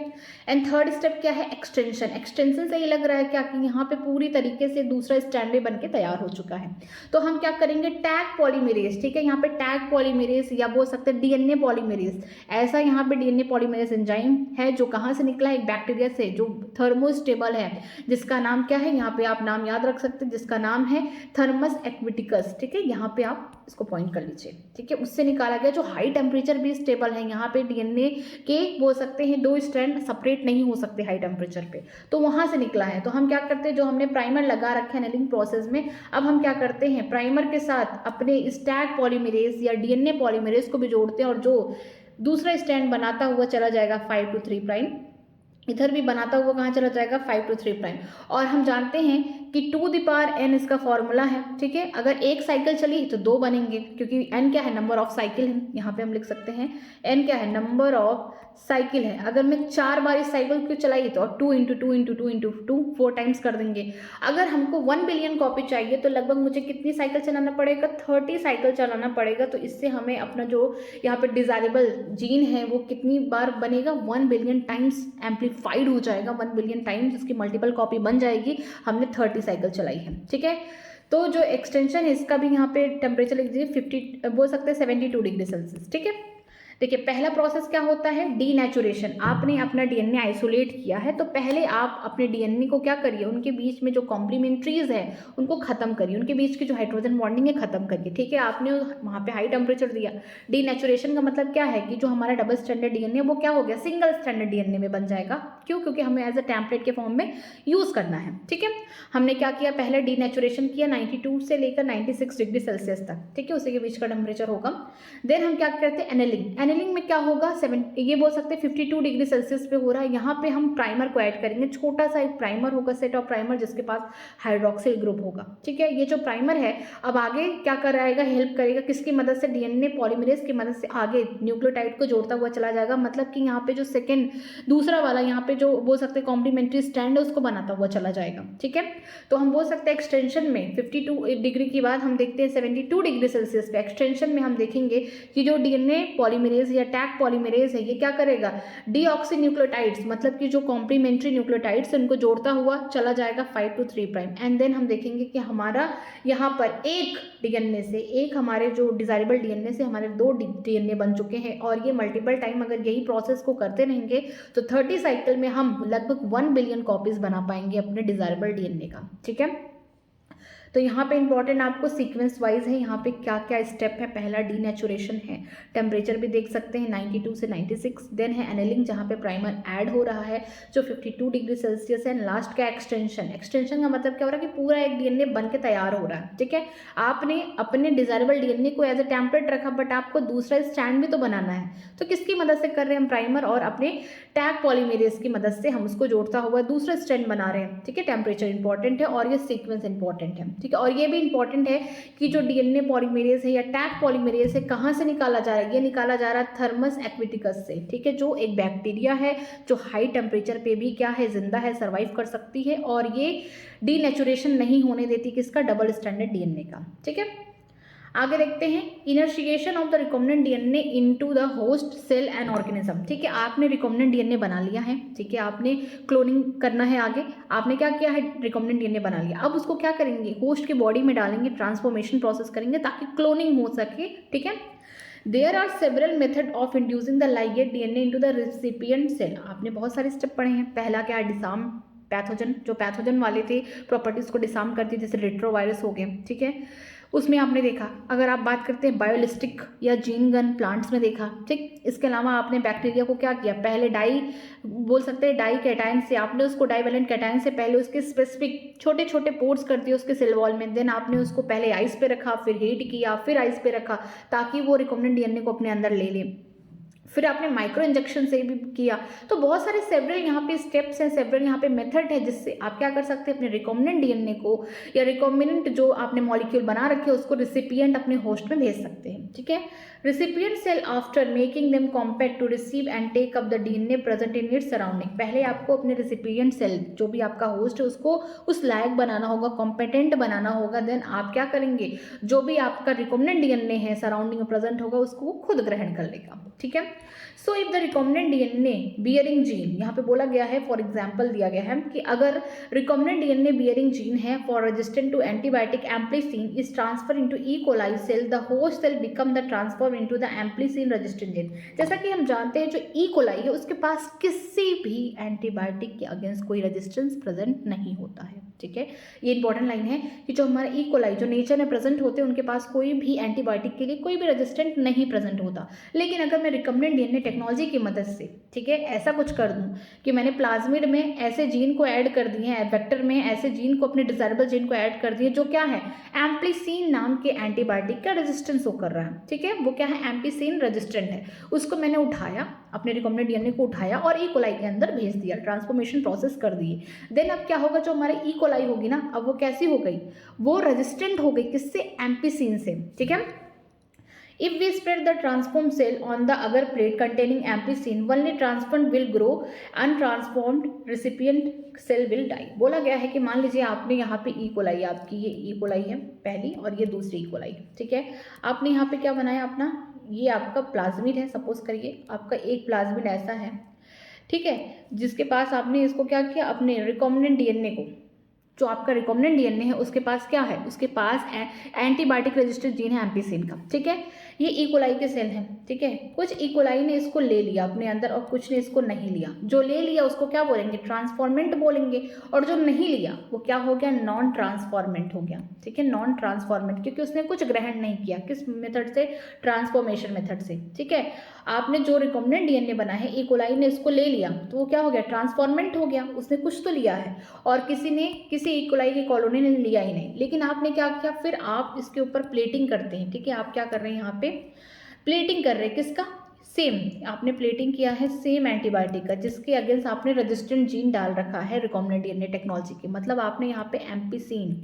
एंड थर्ड स्टेप क्या है, एक्सटेंशन। एक्सटेंशन से ये लग रहा है क्या कि यहाँ पे पूरी तरीके से दूसरा स्टैंड भी बन के तैयार हो चुका है। तो हम क्या करेंगे, टैग पॉलीमेरेज। ठीक है, यहाँ पे टैग पॉलीमेरेज या बोल सकते हैं डीएनए पॉलीमेरेज। ऐसा यहाँ पे डीएनए पॉलीमेरेज एंजाइम है जो कहाँ से निकला है, एक बैक्टीरिया से जो थर्मोस्टेबल है, जिसका नाम क्या है, यहाँ पे आप नाम याद रख सकते हैं, जिसका नाम है थर्मस एक्विटिकस। ठीक है, यहाँ पे आप इसको पॉइंट कर लीजिए। ठीक है, उससे निकाला गया जो हाई टेम्परेचर भी स्टेबल है। यहाँ पे डीएनए के बोल सकते हैं 2 स्ट्रैंड सेपरेट नहीं हो सकते हाई टेम्परेचर पे, तो वहाँ से निकला है। तो हम क्या करते हैं, जो हमने प्राइमर लगा रखे हैं एनेलिंग प्रोसेस में, अब हम क्या करते हैं, प्राइमर के साथ अपने स्टैग पॉलीमरेज या डीएनए पॉलीमरेज को भी जोड़ते हैं, और जो दूसरा स्टैंड बनाता हुआ चला जाएगा 5 टू 3 प्राइम, इधर भी बनाता हुआ कहाँ चला जाएगा, 5 टू 3 प्राइम। और हम जानते हैं कि 2 द पावर n इसका फॉर्मूला है। ठीक है, अगर एक साइकिल चली तो 2 बनेंगे, क्योंकि n क्या है, नंबर ऑफ साइकिल है। यहाँ पे हम लिख सकते हैं n क्या है, नंबर ऑफ साइकिल है। अगर मैं 4 बार इस साइकिल को चलाई तो 2 इंटू 2 इंटू 2 इंटू 2 4 टाइम्स कर देंगे। अगर हमको 1 बिलियन कॉपी चाहिए तो लगभग मुझे कितनी साइकिल चलाना पड़ेगा, 30 साइकिल चलाना पड़ेगा। तो इससे हमें अपना जो यहाँ पे डिजायरेबल जीन है वो कितनी बार बनेगा, 1 बिलियन टाइम्स एम्पलीफाइड हो जाएगा, 1 बिलियन टाइम्स इसकी मल्टीपल कॉपी बन जाएगी। हमने 30 साइकिल चलाई है। ठीक है, तो जो एक्सटेंशन है इसका भी यहाँ पे टेम्परेचर लिख दीजिए, 50 बोल सकते हैं 72 डिग्री सेल्सियस। ठीक है, देखिए पहला प्रोसेस क्या होता है, डीनेचुरेशन। आपने अपना डीएनए आइसोलेट किया है, तो पहले आप अपने डीएनए को क्या करिए, उनके बीच में जो कॉम्प्लीमेंट्रीज है उनको खत्म करिए, उनके बीच की जो हाइड्रोजन बॉन्डिंग है खत्म करिए। ठीक है, आपने वहाँ पे हाई टेम्परेचर दिया। डीनेचुरेशन का मतलब क्या है कि जो हमारा डबल स्टैंडर्ड डीएनए वो क्या हो गया, सिंगल स्टैंडर्ड डीएनए में बन जाएगा। क्यों, क्योंकि हमें एज अ टेम्पलेट के फॉर्म में यूज करना है। ठीक है, हमने क्या किया, पहले डीनेचुरेशन किया 92 से लेकर 96 डिग्री सेल्सियस तक। ठीक है, उसी के बीच का टेम्परेचर होगा। देन हम क्या करते हैं, एनेलिंग। एनेलिंग में क्या होगा, ये बोल सकते हैं 52 डिग्री सेल्सियस पे हो रहा है। यहाँ पे हम प्राइमर को ऐड करेंगे, छोटा सा एक प्राइमर होगा, सेट ऑफ प्राइमर, जिसके पास हाइड्रोक्सिल ग्रुप होगा। ठीक है, ये जो प्राइमर है अब आगे क्या कराएगा, हेल्प करेगा, किसकी मदद से, डीएनए पॉलीमरेज की मदद से आगे न्यूक्लियोटाइड को जोड़ता हुआ चला जाएगा। मतलब कि यहाँ पे जो सेकेंड दूसरा वाला यहाँ पे जो बोल सकते हैं कॉम्प्लीमेंट्री स्टैंड है उसको बनाता हुआ चला जाएगा। ठीक है, तो हम बोल सकते हैं एक्सटेंशन में 52 डिग्री के बाद हम देखते हैं 72 डिग्री सेल्सियस पे। एक्सटेंशन में हम देखेंगे कि जो डीएनए पॉलीमरेज पॉलीमरेज या टैग पॉलीमरेज है, ये क्या करेगा, डीऑक्सी न्यूक्लियोटाइड्स मतलब कि जो कॉम्प्लीमेंट्री न्यूक्लियोटाइड्स उनको जोड़ता हुआ चला जाएगा 5 to 3 प्राइम। एंड देन हम देखेंगे कि हमारा यहाँ पर एक डीएनए से, एक हमारे जो डिजायरेबल डीएनए से हमारे 2 डीएनए बन चुके हैं, और ये मल्टीपल टाइम अगर यही प्रोसेस को करते रहेंगे तो 30 साइकिल में हम लगभग 1 बिलियन कॉपीज बना पाएंगे अपने डिजायरेबल डीएनए का। ठीक है, तो यहाँ पे इंपॉर्टेंट आपको सीक्वेंस वाइज है, यहाँ पे क्या क्या स्टेप है। पहला डीनेचुरेशन है, टेम्परेचर भी देख सकते हैं 92 से 96। देन है एनेलिंग जहाँ पे प्राइमर ऐड हो रहा है जो 52 डिग्री सेल्सियस है। लास्ट का एक्सटेंशन, एक्सटेंशन का मतलब क्या हो रहा है कि पूरा एक डीएनए बन के तैयार हो रहा है। ठीक है, आपने अपने डिजायरेबल डीएनए को एज ए टेम्पलेट रखा, बट आपको दूसरा स्टैंड भी तो बनाना है, तो किसकी मदद से कर रहे हैं हम, प्राइमर और अपने टैग पॉलीमरेज की मदद से हम उसको जोड़ता हुआ दूसरा स्टैंड बना रहे हैं। ठीक है, टेम्परेचर इंपॉर्टेंट है और ये सीक्वेंस इंपॉर्टेंट है। ठीक है, और ये भी इंपॉर्टेंट है कि जो डीएनए पॉलीमरेज है या टैग पॉलीमरेज है कहाँ से निकाला जा रहा है, ये निकाला जा रहा है थर्मस एक्विटिकस से। ठीक है, जो एक बैक्टीरिया है जो हाई टेम्परेचर पे भी क्या है, जिंदा है, सर्वाइव कर सकती है, और ये डीनेचुरेशन नहीं होने देती किसका, डबल स्टैंडर्ड डीएनए का। ठीक है, आगे देखते हैं insertion of the recombinant DNA into the host cell and organism. ठीक है, आपने रिकॉम्बिनेंट डीएनए बना लिया है। ठीक है, आपने क्लोनिंग करना है आगे, आपने क्या किया है, रिकॉम्बिनेंट डीएनए बना लिया। अब उसको क्या करेंगे, होस्ट की बॉडी में डालेंगे, ट्रांसफॉर्मेशन प्रोसेस करेंगे ताकि क्लोनिंग हो सके। ठीक है, there are several method of inducing the ligate DNA into the recipient cell. आपने बहुत सारे स्टेप पढ़े हैं। पहला क्या है, डिसार्म पैथोजन, जो पैथोजन वाले थे प्रॉपर्टीज को डिसार्म करती, जैसे रेट्रोवायरस हो गए। ठीक है, उसमें आपने देखा। अगर आप बात करते हैं बायोलिस्टिक या जीन गन प्लांट्स में देखा। ठीक, इसके अलावा आपने बैक्टीरिया को क्या किया, पहले डाई बोल सकते हैं डाई कैटायन से, आपने उसको डाईवैलेंट कैटायन से पहले उसके स्पेसिफिक छोटे छोटे पोर्स कर दिए उसके सेल वॉल में। देन आपने उसको पहले आइस पे रखा, फिर हीट किया, फिर आइस पे रखा ताकि वो रिकॉम्बिनेंट डीएनए को अपने अंदर ले ले। फिर आपने माइक्रो इंजेक्शन से भी किया। तो बहुत सारे सेवरल यहाँ पे स्टेप्स हैं, सेवरल यहाँ पे मेथड है जिससे आप क्या कर सकते हैं, अपने रिकॉम्बिनेंट डीएनए को या रिकॉम्बिनेंट जो आपने मॉलिक्यूल बना रखे हैं उसको रिसिपिएंट अपने होस्ट में भेज सकते हैं। ठीक है, recipient cell after making them compact to receive and take up the DNA present in its surrounding. पहले आपको अपने रिसिपिएंट सेल जो भी आपका होस्ट है उसको उस लायक बनाना होगा, कॉम्पिटेंट बनाना होगा। देन आप क्या करेंगे, जो भी आपका रिकॉम्बिनेंट डीएनए है सराउंडिंग में प्रेजेंट होगा उसको वो खुद ग्रहण कर लेगा। ठीक है, so if the recombinant DNA bearing gene, यहाँ पे बोला गया है, फॉर एग्जाम्पल दिया गया है कि अगर रिकॉम्बिनेंट डीएनए बियरिंग जीन है for resistant to antibiotic ampicillin is transfer into E coli cell, the host cell become the transform into the ampicillin resistant gene. जैसा कि हम जानते हैं जो ई कोलाई है उसके पास किसी भी एंटीबायोटिक के अगेंस्ट कोई रेजिस्टेंस प्रेजेंट नहीं होता है। ठीक है, ये इंपॉर्टेंट लाइन है कि जो हमारे ई कोलाई जो नेचर में प्रेजेंट होते हैं उनके पास कोई भी एंटीबायोटिक के लिए कोई भी रेजिस्टेंट नहीं प्रेजेंट होता। लेकिन अगर मैं रिकॉम्बिनेंट डीएनए टेक्नोलॉजी की मदद से, ठीक है, ऐसा कुछ कर दूं कि मैंने प्लाज्मिड में ऐसे जीन को ऐड कर दिए हैं, वेक्टर में ऐसे जीन को, अपने डिजायरेबल जीन को ऐड कर दिए जो क्या है, एम्प्लीसिन नाम के एंटीबायोटिक का रेजिस्टेंस वो कर रहा है। ठीक है, वो क्या है, एम्प्लीसिन रेजिस्टेंट है। उसको मैंने उठाया, अपने रिकॉम्बिनेंट डीएनए को उठाया और ई कोलाई के अंदर भेज दिया, ट्रांसफॉर्मेशन प्रोसेस कर दिए। देन अब क्या होगा, जो हमारे ई कोलाई होगी ना, अब वो कैसी हो गई, वो रेजिस्टेंट हो गई किससे, एम्प्लीसिन से। ठीक है, if we spread the transformed cell on the agar plate containing amplicin, only transformed will grow, untransformed recipient cell will die। बोला गया है कि मान लीजिए आपने यहाँ पे ई कोलाई, आपकी ये ई कोलाई है पहली और ये दूसरी ई कोलाई। ठीक है, आपने यहाँ पे क्या बनाया अपना, ये आपका प्लाज्मिड है, सपोज करिए आपका एक प्लाज्मिड ऐसा है। ठीक है, जिसके पास आपने इसको क्या किया, अपने रिकॉम्बिनेंट डीएनए को, जो आपका रिकॉम्बिनेंट डीएनए है उसके पास क्या है, उसके पास एंटीबायोटिक रेजिस्टेंट जीन है एम्प्लीसिन का। ठीक है, ये ई कोलाई के सेल हैं। ठीक है, कुछ ई कोलाई ने इसको ले लिया अपने अंदर और कुछ ने इसको नहीं लिया। जो ले लिया उसको क्या बोलेंगे, ट्रांसफॉर्मेंट बोलेंगे, और जो नहीं लिया वो क्या हो गया, नॉन ट्रांसफॉर्मेंट हो गया। ठीक है, नॉन ट्रांसफॉर्मेंट, क्योंकि उसने कुछ ग्रहण नहीं किया, किस मेथड से, ट्रांसफॉर्मेशन मेथड से। ठीक है, आपने जो रिकॉम्बिनेंट डीएनए बना है, ई कोलाई ने इसको ले लिया तो वो क्या हो गया, ट्रांसफॉर्मेंट हो गया, उसने कुछ तो लिया है, और किसी ई कोलाई की कॉलोनी ने लिया ही नहीं। लेकिन आपने क्या किया, फिर आप इसके ऊपर प्लेटिंग करते हैं। ठीक है, आप क्या कर रहे हैं, यहाँ पे प्लेटिंग कर रहे हैं, किसका, सेम आपने प्लेटिंग किया है सेम एंटीबायोटिक का, जिसके अगेंस्ट आपने रेजिस्टेंट जीन डाल रखा है रिकॉम्बिनेंट डीएनए टेक्नोलॉजी के, मतलब आपने यहाँ पे एम्प्लीसिन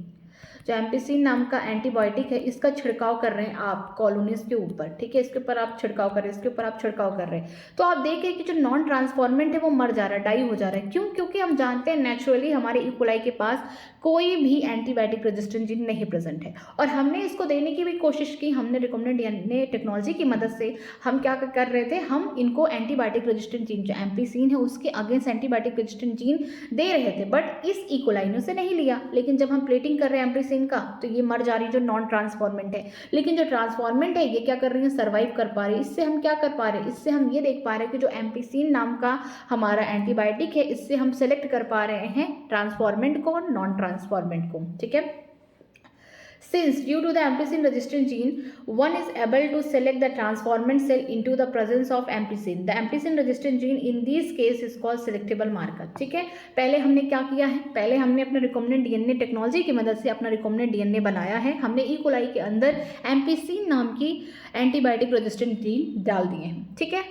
जो एम्पिसिन नाम का एंटीबायोटिक है इसका छिड़काव कर रहे हैं आप कॉलोनीज के ऊपर, ठीक है, इसके ऊपर आप छिड़काव कर रहे हैं, इसके ऊपर आप छिड़काव कर रहे हैं, तो आप देखें कि जो नॉन ट्रांसफॉर्मेंट है वो मर जा रहा है, डाई हो जा रहा है। क्यों? क्योंकि हम जानते हैं नेचुरली हमारे इकोलाई के पास कोई भी एंटीबायोटिक रेजिस्टेंट जीन नहीं प्रेजेंट है, और हमने इसको देने की भी कोशिश की। हमने रिकॉम्बिनेंट डीएनए टेक्नोलॉजी की मदद से हम क्या कर रहे थे, हम इनको एंटीबायोटिक रेजिस्टेंट जीन जो एम्पिसिन है उसके अगेंस्ट एंटीबायोटिक रेजिस्टेंट जीन दे रहे थे, बट इस इकोलाई ने उसे नहीं लिया। लेकिन जब हम प्लेटिंग कर रहे हैं एम्पिसिन का तो ये मर जा रही जो नॉन ट्रांसफॉर्मेंट है, लेकिन जो ट्रांसफॉर्मेंट है ये क्या कर रही है, सर्वाइव कर पा रही है। इससे हम क्या कर पा रहे हैं, इससे हम ये देख पा रहे हैं कि जो एम्पिसिन नाम का हमारा एंटीबायोटिक है इससे हम सेलेक्ट कर पा रहे हैं ट्रांसफॉर्मेंट को और नॉन ट्रांसफॉर्मेंट को, ठीक है। Since due to the ampicillin resistant gene, one is able to select the transformant cell into the presence of ampicillin. The ampicillin resistant gene in this case is called selectable marker. ठीक है, पहले हमने क्या किया है, पहले हमने अपने रिकॉम्बिनेंट डीएनए टेक्नोलॉजी की मदद से अपना रिकॉम्बिनेंट डीएनए बनाया है। हमने ई कोलाई के अंदर एम्पिसिन नाम की एंटीबायोटिक रेजिस्टेंट जीन डाल दिए हैं, ठीक है।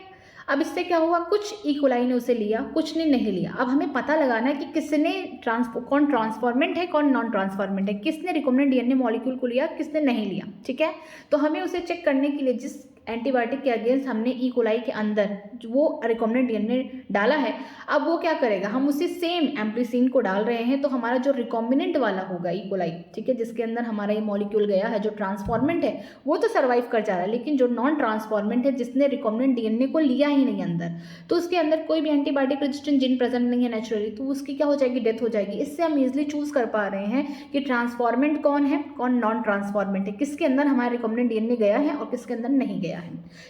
अब इससे क्या हुआ, कुछ ई कोलाई ने उसे लिया, कुछ ने नहीं लिया। अब हमें पता लगाना है कि किसने कौन ट्रांसफॉर्मेंट है, कौन नॉन ट्रांसफॉर्मेंट है, किसने रिकॉम्बिनेंट डीएनए मॉलिक्यूल को लिया, किसने नहीं लिया, ठीक है। तो हमें उसे चेक करने के लिए जिस एंटीबायोटिक के अगेंस्ट हमने ई कोलाई के अंदर वो रिकॉम्बिनेंट डीएनए डाला है, अब वो क्या करेगा, हम उसी सेम एम्पिसिन को डाल रहे हैं, तो हमारा जो रिकॉम्बिनेंट वाला होगा ई कोलाई, ठीक है, जिसके अंदर हमारा ये मॉलिक्यूल गया है, जो ट्रांसफॉर्मेंट है वो तो सर्वाइव कर जा रहा है, लेकिन जो नॉन ट्रांसफॉर्मेंट है जिसने रिकॉम्बिनेंट डीएनए को लिया ही नहीं अंदर, तो उसके अंदर कोई भी एंटीबायोटिक रेजिस्टेंट जीन प्रेजेंट नहीं है नेचुरली, तो उसकी क्या हो जाएगी, डेथ हो जाएगी। इससे हम इजिली चूज कर पा रहे हैं कि ट्रांसफॉर्मेंट कौन है, कौन नॉन ट्रांसफॉर्मेंट है, किसके अंदर हमारा रिकॉम्बिनेंट डीएनए गया है और किसके अंदर नहीं गया है।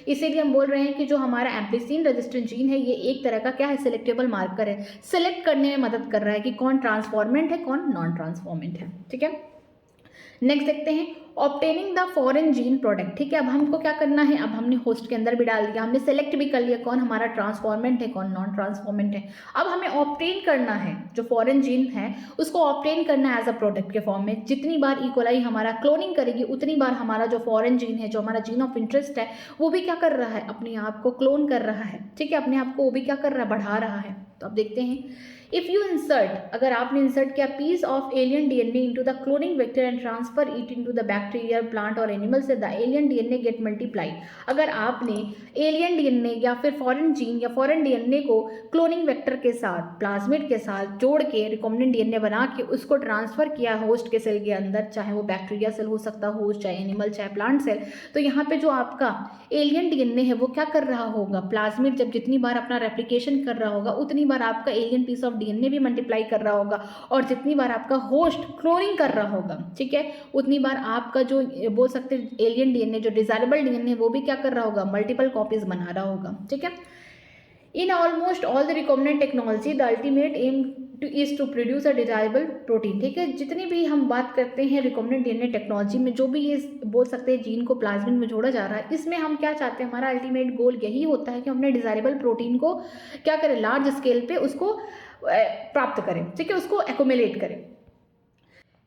इसीलिए हम बोल रहे हैं कि जो हमारा एम्पिसिन रेजिस्टेंट जीन है ये एक तरह का क्या है, सिलेक्टेबल मार्कर है, सिलेक्ट करने में मदद कर रहा है कि कौन ट्रांसफॉर्मेंट है, कौन नॉन ट्रांसफॉर्मेंट है, ठीक है। नेक्स्ट देखते हैं obtaining the foreign gene product, ठीक है। अब हमको क्या करना है, अब हमने होस्ट के अंदर भी डाल दिया, हमने सेलेक्ट भी कर लिया कौन हमारा ट्रांसफॉर्मेंट है, कौन नॉन ट्रांसफॉर्मेंट है। अब हमें ऑब्टेन करना है जो फॉरेन जीन है उसको ऑब्टेन करना है एज अ प्रोडक्ट के फॉर्म में। जितनी बार ई कोलाई हमारा क्लोनिंग करेगी उतनी बार हमारा जो फॉरेन जीन है, जो हमारा जीन ऑफ इंटरेस्ट है, वो भी क्या कर रहा है, अपने आप को क्लोन कर रहा है, ठीक है, अपने आप को वो भी क्या कर रहा है, बढ़ा रहा है। तो अब देखते हैं, इफ़ यू इंसर्ट, अगर आपने इंसर्ट किया piece of alien DNA into the cloning vector and transfer it into the bacteria, plant और एनिमल से the alien DNA get multiply. अगर आपने एलियन डीएनए या फिर फॉरेन जीन या फॉरेन डीएनए को क्लोनिंग वेक्टर के साथ, प्लाज्मिड के साथ जोड़ के रिकॉम्बिनेंट डीएनए बना के उसको ट्रांसफर किया होस्ट के सेल के अंदर, चाहे वो बैक्टीरिया सेल हो सकता हो, चाहे एनिमल, चाहे प्लांट सेल, तो यहाँ पे जो आपका एलियन डीएनए है वो क्या कर रहा होगा, प्लाज्मिड जब जितनी बार अपना रेप्लिकेशन कर रहा होगा उतनी बार आपका एलियन पीस ऑफ डीएनए भी मल्टीप्लाई कर रहा होगा, और जितनी बार आपका होस्ट क्लोनिंग कर रहा होगा, ठीक है, उतनी बार आपका जो बोल सकते हैं एलियन डीएनए, जो डिजायरेबल डीएनए, वो भी क्या कर रहा होगा, मल्टीपल कॉपीज बना रहा होगा, ठीक है। In almost all the recombinant technology the ultimate aim is to produce a desirable protein, ठीक है। जितनी भी हम बात करते हैं रिकॉम्बिनेंट डीएनए टेक्नोलॉजी में, जो भी ये बोल सकते हैं जीन को प्लाज्मिड में जोड़ा जा रहा है, इसमें हम क्या चाहते हैं, हमारा अल्टीमेट गोल यही होता है कि हमने डिजायरेबल प्रोटीन को क्या करें, लार्ज स्केल पे उसको प्राप्त करें, ठीक है, उसको एक्युमुलेट करें।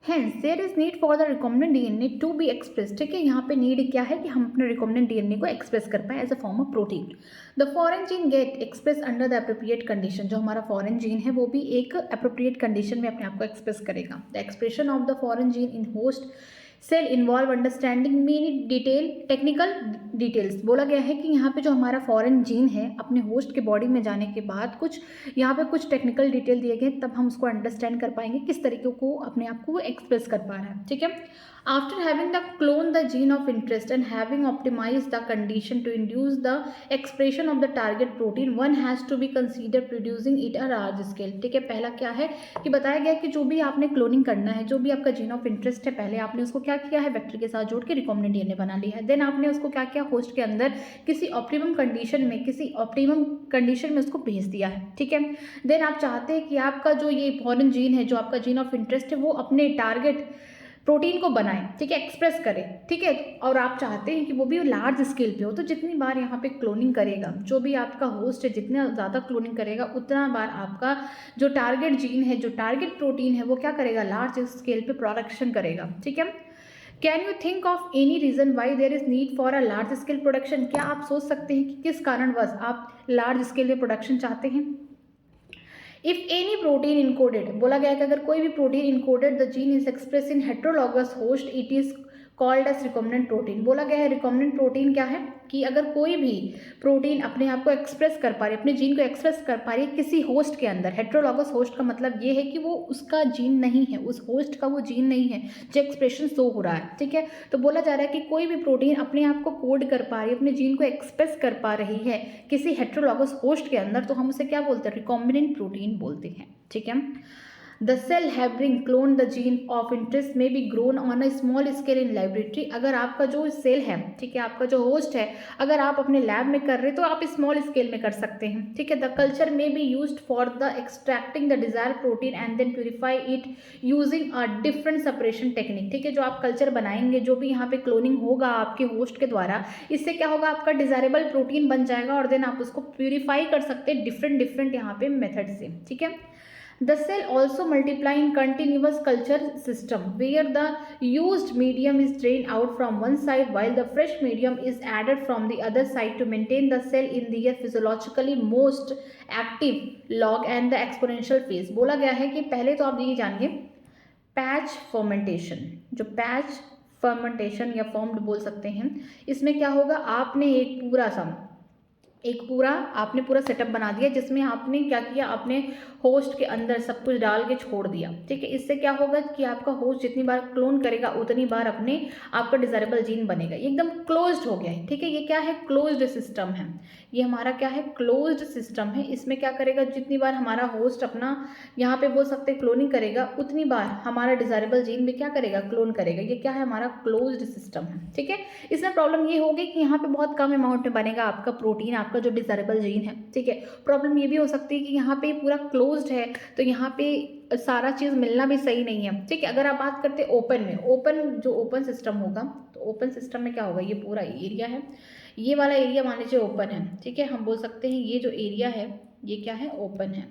Hence, there is need for the recombinant DNA to be expressed, ठीक है। यहाँ पे नीड क्या है कि हम अपने रिकॉम्बिनेंट डीएनए को एक्सप्रेस कर पाए as a form of protein. The foreign gene get express under the appropriate condition, जो हमारा फॉरेन जीन है वो भी एक अप्रोप्रिएट कंडीशन में अपने आप को एक्सप्रेस करेगा। The expression of the foreign gene in host cell involve understanding many detail technical details. बोला गया है कि यहाँ पे जो हमारा फॉरेन जीन है अपने होस्ट के बॉडी में जाने के बाद कुछ यहाँ पे कुछ टेक्निकल डिटेल दिए गए, तब हम उसको अंडरस्टैंड कर पाएंगे किस तरीके को अपने आप को एक्सप्रेस कर पा रहा है, ठीक है। After having the clone the gene of interest and having optimized the condition to induce the expression of the target protein, one has to be considered producing it a large scale, ठीक है। पहला क्या है कि बताया गया कि जो भी आपने क्लोनिंग करना है, जो भी आपका जीन ऑफ इंटरेस्ट है, पहले आपने उसको क्या किया है, वेक्टर के साथ जोड़ के रिकॉम्बिनेंट डीएनए बना लिया है। देन आपने उसको क्या किया, होस्ट के अंदर किसी ऑप्टिमम कंडीशन में उसको भेज दिया है, ठीक है। देन आप चाहते हैं कि आपका जो ये फॉरेन जीन है, जो आपका जीन ऑफ इंटरेस्ट है, वो अपने टारगेट प्रोटीन को बनाए, ठीक है, एक्सप्रेस करे, ठीक है, और आप चाहते हैं कि वो भी लार्ज स्केल पे हो। तो जितनी बार यहाँ पे क्लोनिंग करेगा, जो भी आपका होस्ट है, जितना ज़्यादा क्लोनिंग करेगा उतना बार आपका जो टारगेट जीन है, जो टारगेट प्रोटीन है, वो क्या करेगा, लार्ज स्केल पे प्रोडक्शन करेगा, ठीक है। Can you think of any reason why there is need for a large scale production, क्या आप सोच सकते हैं कि किस कारणवश आप लार्ज स्केल पे प्रोडक्शन चाहते हैं। इफ एनी प्रोटीन इनकोडेड, बोला गया है कि अगर कोई भी protein encoded the gene is express in heterologous host it is called as recombinant protein. बोला गया है रिकॉम्बिनेंट प्रोटीन क्या है कि अगर कोई भी प्रोटीन अपने आप को एक्सप्रेस कर पा रही है, अपने जीन को एक्सप्रेस कर पा रही है किसी होस्ट के अंदर, हेट्रोलॉगस होस्ट का मतलब ये है कि वो उसका जीन नहीं है, उस होस्ट का वो जीन नहीं है जो एक्सप्रेशन शो हो रहा है, ठीक है। तो बोला जा रहा है कि कोई भी प्रोटीन अपने आप को कोड कर पा रही है, अपने जीन को एक्सप्रेस कर पा रही है किसी हेट्रोलॉगस होस्ट के अंदर, तो हम उसे क्या बोलते हैं, रिकॉम्बिनेंट प्रोटीन बोलते हैं, ठीक है। The cell having cloned the gene of interest may be grown on a small scale in laboratory। अगर आपका जो सेल है, ठीक है, आपका जो होस्ट है, अगर आप अपने लैब में कर रहे हैं तो आप स्मॉल स्केल में कर सकते हैं, ठीक है। द कल्चर में be used for the extracting the desire protein and then purify it using a different separation technique, ठीक है। जो आप कल्चर बनाएंगे, जो भी यहाँ पे क्लोनिंग होगा आपके होस्ट के द्वारा, इससे क्या होगा, आपका डिजायरेबल प्रोटीन बन जाएगा और देन आप उसको प्यूरिफाई कर सकते हैं डिफरेंट यहाँ पे मेथड से, ठीक है। The cell also multiply in continuous culture system where the used medium is drained out from one side while the fresh medium is added from the other side to maintain the cell in their physiologically most active log and the exponential phase। बोला गया है कि पहले तो आप ये जानिए patch fermentation, जो पैच फर्मेंटेशन या फॉर्म्ड बोल सकते हैं, इसमें क्या होगा, आपने एक पूरा आपने पूरा सेटअप बना दिया जिसमें आपने क्या किया, आपने होस्ट के अंदर सब कुछ डाल के छोड़ दिया, ठीक है। इससे क्या होगा कि आपका होस्ट जितनी बार क्लोन करेगा उतनी बार अपने आपका डिजायरेबल जीन बनेगा, ये एकदम क्लोज्ड हो गया है, ठीक है। ये क्या है, क्लोज्ड सिस्टम है, ये हमारा क्या है, क्लोज्ड सिस्टम है। इसमें क्या करेगा, जितनी बार हमारा होस्ट अपना यहाँ पे बोल सकते क्लोनिंग करेगा उतनी बार हमारा डिजायरेबल जीन भी क्या करेगा, क्लोन करेगा। ये क्या है, हमारा क्लोज्ड सिस्टम है, ठीक है। इसमें प्रॉब्लम ये होगी कि यहाँ पे बहुत कम अमाउंट में बनेगा आपका प्रोटीन, आपका जो डिजायरेबल जीन है, ठीक है। प्रॉब्लम ये भी हो सकती है कि यहाँ पे पूरा क्लोज्ड है तो यहाँ पे सारा चीज़ मिलना भी सही नहीं है, ठीक है। अगर आप बात करते हैं ओपन में, ओपन सिस्टम होगा तो ओपन सिस्टम में क्या होगा, ये पूरा एरिया है, ये वाला एरिया मान लीजिए ओपन है, ठीक है। हम बोल सकते हैं ये जो एरिया है ये क्या है, ओपन है।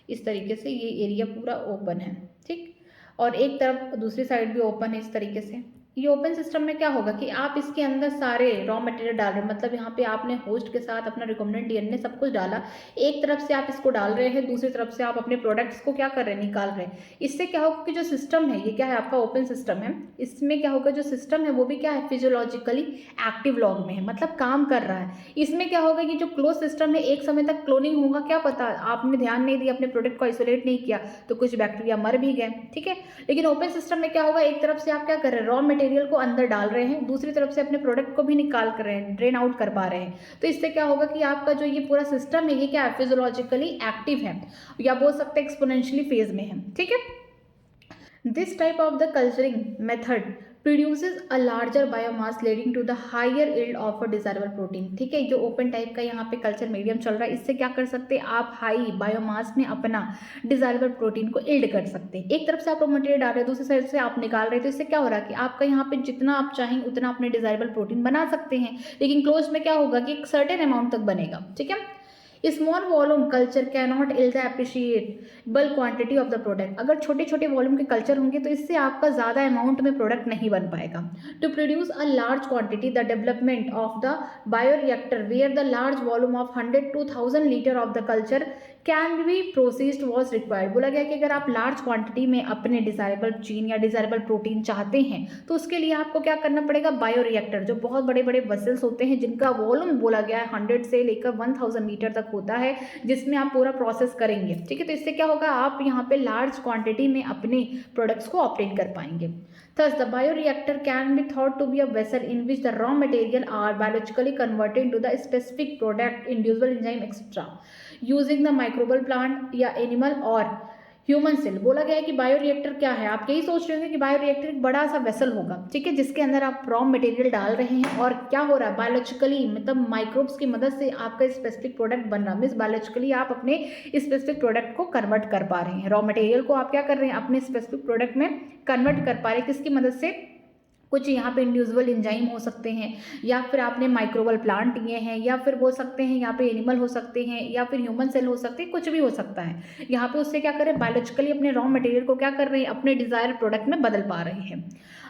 इस तरीके से ये एरिया पूरा ओपन है, ठीक। और एक तरफ दूसरी साइड भी ओपन है इस तरीके से। ये ओपन सिस्टम में क्या होगा कि आप इसके अंदर सारे रॉ मटेरियल डाल रहे हैं, मतलब यहाँ पे आपने होस्ट के साथ अपना रिकॉम्बिनेंट डीएनए सब कुछ डाला, एक तरफ से आप इसको डाल रहे हैं, दूसरी तरफ से आप अपने प्रोडक्ट्स को क्या कर रहे हैं, निकाल रहे हैं। इससे क्या होगा कि जो सिस्टम है ये क्या है, आपका ओपन सिस्टम है, इसमें क्या होगा, जो सिस्टम है वो भी क्या है, फिजियोलॉजिकली एक्टिव लॉग में है, मतलब काम कर रहा है। इसमें क्या होगा कि जो क्लोज सिस्टम है एक समय तक क्लोनिंग होगा, क्या पता आपने ध्यान नहीं दिया, अपने प्रोडक्ट को आइसोलेट नहीं किया तो कुछ बैक्टीरिया मर भी गए, ठीक है। लेकिन ओपन सिस्टम में क्या होगा, एक तरफ से आप क्या कर रहे हैं, रॉ मटेरियल को अंदर डाल रहे हैं, दूसरी तरफ से अपने प्रोडक्ट को भी निकाल कर रहे हैं, ड्रेन आउट कर पा रहे हैं। तो इससे क्या होगा कि आपका जो ये पूरा सिस्टम है ये क्या है, फिजियोलॉजिकली एक्टिव है, या बोल सकते हैं एक्सपोनेंशियली फेज में है, ठीक है। This type of the culturing method produces a larger biomass leading to the higher yield of a desirable protein, ठीक है। जो ओपन टाइप का यहाँ पे कल्चर मीडियम चल रहा है, इससे क्या कर सकते हैं आप, हाई बायोमास में अपना डिजायरेबल प्रोटीन को इल्ड कर सकते हैं। एक तरफ से आप रॉ मटेरियल डाल रहे हैं, दूसरी साइड से आप निकाल रहे हैं, तो इससे क्या हो रहा है कि आपका यहाँ पे जितना आप चाहें उतना अपने डिजायरेबल प्रोटीन बना सकते हैं। लेकिन क्लोज में क्या होगा कि एक सर्टेन अमाउंट तक बनेगा, ठीक है। Small volume culture can not yield appreciable quantity of the product. अगर छोटे छोटे वॉल्यूम के कल्चर होंगे तो इससे आपका ज़्यादा अमाउंट में प्रोडक्ट नहीं बन पाएगा। To produce a large quantity the development of the bioreactor where the large volume of 100 to 1000 litre of the culture can be processed was required. बोला गया कि अगर आप लार्ज क्वांटिटी में अपने डिजायरेबल जीन या डिजायरेबल प्रोटीन चाहते हैं तो उसके लिए आपको क्या करना पड़ेगा, बायोरिएक्टर, जो बहुत बड़े बड़े वेसल्स होते हैं जिनका वॉल्यूम बोला गया है 100 से लेकर 1000 लीटर तक होता है, जिसमें आप पूरा प्रोसेस करेंगे, ठीक है। तो इससे क्या होगा, आप यहाँ पे लार्ज क्वांटिटी में अपने प्रोडक्ट्स को ऑपरेट कर पाएंगे। Thus, the bioreactor can be thought to be a vessel in which the raw material are biologically converted into the specific product, inducible enzyme, etc. using the microbial plant या animal और human cell. बोला गया है कि bioreactor क्या है, आप यही सोच रहे होंगे कि बायोरिएक्टर एक बड़ा सा वेसल होगा, ठीक है, जिसके अंदर आप रॉ मटेरियल डाल रहे हैं और क्या हो रहा है, बायोलॉजिकली मतलब माइक्रोब्स की मदद से आपका स्पेसिफिक प्रोडक्ट बन रहा है। मीन्स बायोलॉजिकली आप अपने स्पेसिफिक प्रोडक्ट को कन्वर्ट कर पा रहे हैं, रॉ मटेरियल को आप क्या कर रहे हैं, अपने स्पेसिफिक प्रोडक्ट में कन्वर्ट कर पा रहे हैं, किसकी मदद से, कुछ यहाँ पे इंडिविजुअल एंजाइम हो सकते हैं, या फिर आपने माइक्रोबल प्लांट लिए हैं, या फिर बोल सकते हैं यहाँ पे एनिमल हो सकते हैं, या फिर ह्यूमन सेल हो सकते हैं, कुछ भी हो सकता है। यहाँ पे उससे क्या करें, बायोलॉजिकली अपने रॉ मटेरियल को क्या कर रहे हैं, अपने डिजायर प्रोडक्ट में बदल पा रहे हैं।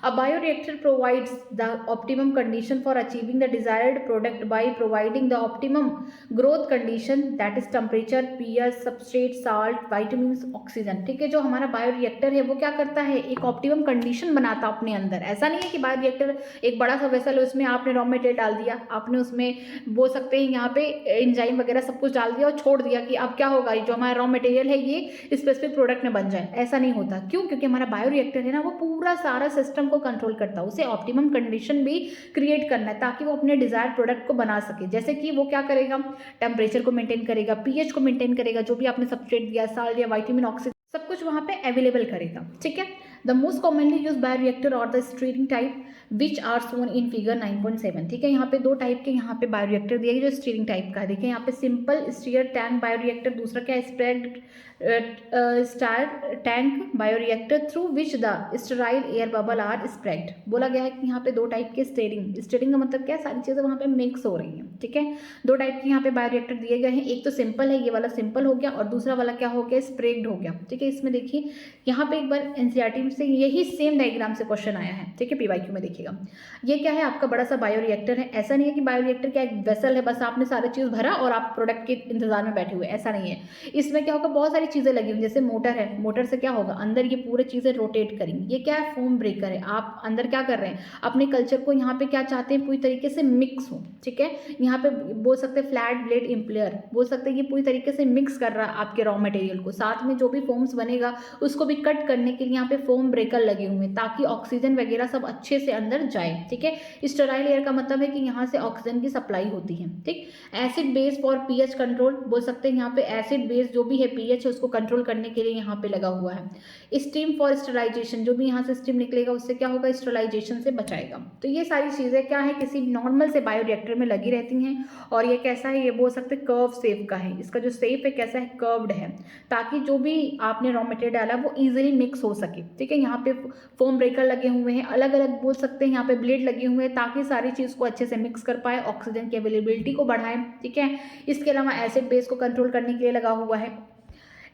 A bioreactor provides the optimum condition for achieving the desired product by providing the optimum growth condition, that is temperature, pH, substrate, salt, vitamins, oxygen। ठीक है, जो हमारा बायोरिएक्टर है वो क्या करता है, एक ऑप्टिमम कंडीशन बनाता अपने अंदर। ऐसा नहीं है कि बायोरिएक्टर एक बड़ा सा वेसल है, उसमें आपने रॉ मटेरियल डाल दिया, आपने उसमें बोल सकते हैं यहाँ पे एंजाइम वगैरह सब कुछ डाल दिया और छोड़ दिया कि अब क्या होगा, जो हमारा रॉ मटेरियल है ये स्पेसिफिक प्रोडक्ट में बन जाए। ऐसा नहीं होता। क्यों? क्योंकि हमारा बायोरिएक्टर है ना, वो पूरा सारा सिस्टम को कंट्रोल करता है। उसे ऑप्टिमम कंडीशन भी क्रिएट करना है ताकि वो अपने डिजायर प्रोडक्ट को बना सके। जैसे कि वो क्या करेगा, टेम्परेचर को मेंटेन करेगा, पीएच को मेंटेन करेगा, जो भी आपने सबस्ट्रेट दिया, साल्ट या विटामिन, ऑक्सीजन, सब कुछ वहां पे अवेलेबल करेगा। ठीक है। The most commonly use bioreactor और the stirring type which are shown in figure 9.7। ठीक है, यहाँ पे दो टाइप के यहाँ पे बायोरिएक्टर दिए गए जो स्टीयरिंग टाइप का है। देखिए यहाँ पे सिंपल स्टीयर टैंक बायोरिएक्टर, दूसरा क्या spread star tank bioreactor through which the sterile air bubble are spread. बोला गया है कि यहाँ पे दो टाइप के स्टीयरिंग का मतलब क्या है, सारी चीज़ें वहाँ पे मिक्स हो रही हैं। ठीक है, दो टाइप के यहाँ पे बायोरिएक्टर दिए गए हैं। एक तो सिंपल है, ये वाला सिंपल हो गया, और दूसरा वाला क्या हो गया, स्प्रेड हो गया। ठीक है, इसमें देखिए यहाँ पे एक बार एनसीईआरटी से यही सेम डायग्राम से क्वेश्चन आया है। ठीक है, पीवाईक्यू में देखिएगा। ये क्या है, आपका बड़ा सा बायोरिएक्टर है। ऐसा नहीं है कि बायोरिएक्टर क्या एक वेसल है, बस आपने सारी चीज़ भरा और आप प्रोडक्ट के इंतजार में बैठे हुए, ऐसा नहीं है। इसमें क्या होगा, बहुत सारी चीज़ें लगी हुई, जैसे मोटर है, मोटर से क्या होगा, अंदर ये पूरी चीज़ें रोटेट करेंगी। ये क्या है, फोम ब्रेकर है। आप अंदर क्या कर रहे हैं, अपने कल्चर को यहाँ पे क्या चाहते हैं, पूरी तरीके से मिक्स हो। ठीक है, यहाँ पे बोल सकते हैं फ्लैट ब्लेड इम्प्लेयर, बोल सकते हैं ये पूरी तरीके से मिक्स कर रहा है आपके रॉ मटेरियल को। साथ में जो भी फोम्स बनेगा उसको भी कट करने के लिए यहाँ पे फोम ब्रेकर लगे हुए हैं ताकि ऑक्सीजन वगैरह सब अच्छे से अंदर जाए। ठीक है, स्टेराइल एयर का मतलब है कि यहाँ से ऑक्सीजन की सप्लाई होती है। ठीक, acid base for pH control, बोल सकते हैं यहाँ पे एसिड बेस जो भी है पीएच है उसको कंट्रोल करने के लिए यहाँ पे लगा हुआ है। स्टीम फॉर स्टेरिलाइजेशन, जो भी यहाँ से स्टीम निकलेगा उससे क्या होगा, स्टेरिलाइजेशन से बचाएगा। तो ये सारी चीज़ें क्या है, किसी नॉर्मल से बायोरिएक्टर में लगी रहती हैं। और ये कैसा है, ये बोल सकते हैं कर्व शेप का है। इसका जो शेप है कैसा है, कर्व्ड है, ताकि जो भी आपने रॉ मटेरियल डाला वो इजीली मिक्स हो सके। ठीक है, यहाँ पे फोम ब्रेकर लगे हुए हैं, अलग अलग बोल सकते हैं यहाँ पे ब्लेड लगे हुए हैं ताकि सारी चीज़ को अच्छे से मिक्स कर पाए, ऑक्सीजन की अवेलेबिलिटी को बढ़ाए। ठीक है, इसके अलावा एसिड बेस को कंट्रोल करने के लिए लगा हुआ है।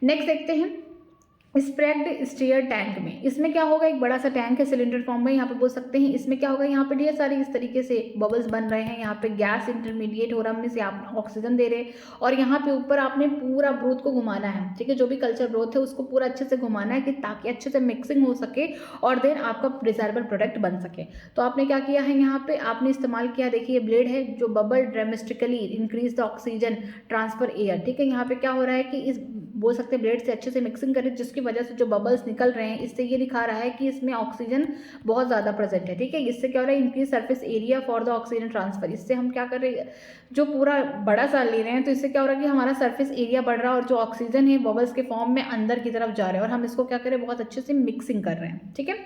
नेक्स्ट देखते हैं स्प्रेग्ड स्टीयर टैंक में। इसमें क्या होगा, एक बड़ा सा टैंक है सिलेंडर फॉर्म में, यहाँ पे बोल सकते हैं। इसमें क्या होगा, यहाँ पे ढेर सारी इस तरीके से बबल्स बन रहे हैं। यहाँ पे गैस इंटरमीडिएट हो रहा है, हमने से आप ऑक्सीजन दे रहे हैं, और यहाँ पे ऊपर आपने पूरा ब्रोथ को घुमाना है। ठीक है, जो भी कल्चर ब्रोथ है उसको पूरा अच्छे से घुमाना है कि ताकि अच्छे से मिक्सिंग हो सके और देन आपका डिजायरेबल प्रोडक्ट बन सके। तो आपने क्या किया है, यहाँ पे आपने इस्तेमाल किया, देखिए ब्लेड है जो bubble dramatically increase the oxygen transfer air. ठीक है, यहाँ पे क्या हो रहा है कि इस बोल सकते हैं ब्लेड से अच्छे से मिक्सिंग करें, जिसकी वजह से जो बबल्स निकल रहे हैं इससे ये दिखा रहा है कि इसमें ऑक्सीजन बहुत ज़्यादा प्रेजेंट है। ठीक है, इससे क्या हो रहा है, increase surface area for the oxygen transfer. इससे हम क्या कर रहे हैं, जो पूरा बड़ा सा ले रहे हैं तो इससे क्या हो रहा है कि हमारा सरफेस एरिया बढ़ रहा है और जो ऑक्सीजन है बबल्स के फॉर्म में अंदर की तरफ जा रहे हैं, और हम इसको क्या करें, बहुत अच्छे से मिक्सिंग कर रहे हैं। ठीक है,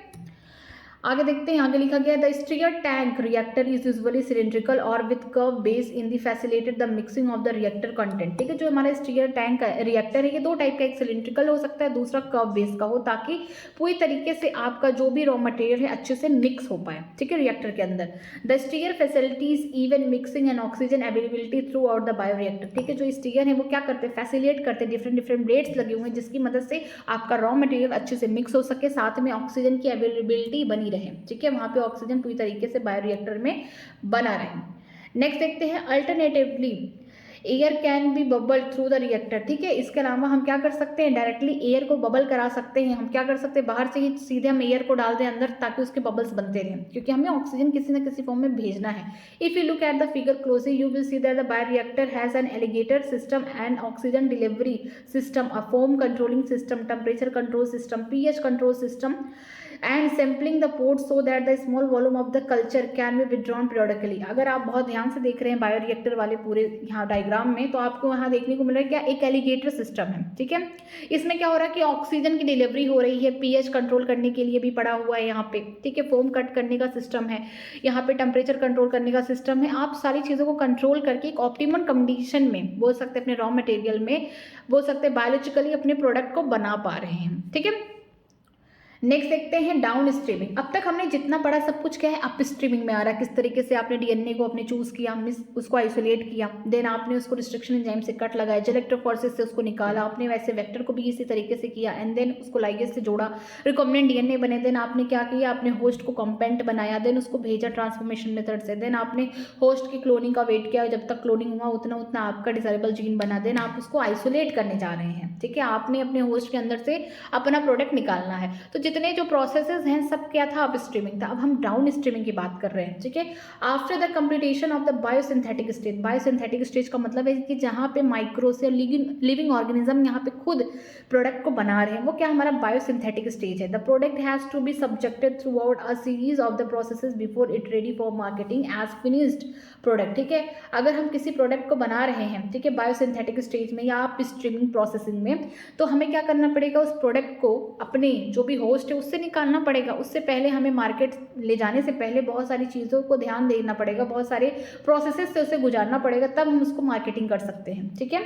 आगे देखते हैं, आगे लिखा गया the stirred tank reactor is usually cylindrical और with curve base in the facilitated the mixing of the reactor content. ठीक है, जो हमारा स्टीयर टैंक रिएक्टर है ये दो टाइप का, एक सिलेंड्रिकल हो सकता है, दूसरा कर्व बेस का हो, ताकि पूरी तरीके से आपका जो भी रॉ मटेरियल है अच्छे से मिक्स हो पाए। ठीक है, रिएक्टर के अंदर the stir facilities even mixing and oxygen availability throughout the bioreactor. ठीक है, जो स्टीयर है वो क्या करते हैं, फैसिलिटेट करते हैं, डिफरेंट ब्लेड्स लगे हुए हैं जिसकी मदद से आपका रॉ मटेरियल अच्छे से मिक्स हो सके, साथ में ऑक्सीजन की अवेलेबिलिटी बनी रहे। ठीक है, वहां पे ऑक्सीजन पूरी तरीके से बायोरिएक्टर में बना रहे। नेक्स्ट देखते हैं alternatively air can be bubble through the reactor. ठीक है, इसके अलावा हम क्या कर सकते हैं, डायरेक्टली एयर को बबल करा सकते हैं। हम क्या कर सकते हैं, बाहर से ही सीधे हम एयर को डाल दें अंदर ताकि उसके बबल्स बनते रहें, क्योंकि हमें ऑक्सीजन किसी न किसी फॉर्म में भेजना है। If you look at the figure closely you will see that the bioreactor has an alligator system and oxygen delivery system, a foam controlling system, temperature control system, pH control system and sampling the port so that the small volume of the culture can be withdrawn periodically. अगर आप बहुत ध्यान से देख रहे हैं bioreactor वाले पूरे यहाँ डायग्राम में, तो आपको यहाँ देखने को मिल रहा है क्या, एक एलिगेटर सिस्टम है। ठीक है, इसमें क्या हो रहा है कि ऑक्सीजन की डिलीवरी हो रही है, पीएच कंट्रोल करने के लिए भी पड़ा हुआ है यहाँ पे। ठीक है, फोम कट करने का सिस्टम है, यहाँ पे टेम्परेचर कंट्रोल करने का सिस्टम है। आप सारी चीज़ों को कंट्रोल करके एक ऑप्टिमम कंडीशन में बोल सकते हैं अपने रॉ मटेरियल में, बोल सकते हैं बायोलॉजिकली अपने प्रोडक्ट को बना पा रहे हैं। ठीक है, नेक्स्ट देखते हैं डाउन स्ट्रीमिंग। अब तक हमने जितना पढ़ा सब कुछ क्या है अप स्ट्रीमिंग में आ रहा है, किस तरीके से आपने डीएनए को अपने चूज किया, उसको आइसोलेट किया, देन आपने उसको रिस्ट्रिक्शन एंजाइम से कट लगाया, इलेक्ट्रोफोरेसिस से उसको निकाला, आपने वैसे वेक्टर को भी इसी तरीके से किया, एंड देन उसको लाइगेज से जोड़ा, रिकॉम्बिनेंट डीएनए बने, देन आपने क्या किया, आपने होस्ट को कॉम्पेंट बनाया, देन उसको भेजा ट्रांसफॉर्मेशन मेथड से, देन आपने होस्ट की क्लोनिंग का वेट किया, जब तक क्लोनिंग हुआ उतना उतना आपका डिजायरेबल जीन बना, देन आप उसको आइसोलेट करने जा रहे हैं, ठीक है, आपने अपने होस्ट के अंदर से अपना प्रोडक्ट निकालना है। तो जितने जो प्रोसेसेस हैं सब क्या था, अप स्ट्रीमिंग था। अब हम डाउन स्ट्रीमिंग की बात कर रहे हैं, ठीक है। After the completion of the biosynthetic stage, biosynthetic stage का मतलब है कि जहाँ पे माइक्रो से लिविंग ऑर्गेनिज्म यहाँ पे खुद प्रोडक्ट को बना रहे हैं, वो क्या हमारा बायोसिंथेटिक स्टेज है। The product has to be subjected throughout a series of the processes before it ready for marketing as finished product, ठीक है। अगर हम किसी प्रोडक्ट को बना रहे हैं, ठीक है, बायोसिंथेटिक स्टेज में या अप स्ट्रीमिंग प्रोसेसिंग में, तो हमें क्या करना पड़ेगा, उस प्रोडक्ट को अपने जो भी होस्ट है उससे निकालना पड़ेगा। उससे पहले हमें मार्केट ले जाने से पहले बहुत सारी चीज़ों को ध्यान देना पड़ेगा, बहुत सारे प्रोसेसेस से उसे गुजारना पड़ेगा, तब हम उसको मार्केटिंग कर सकते हैं, ठीक है।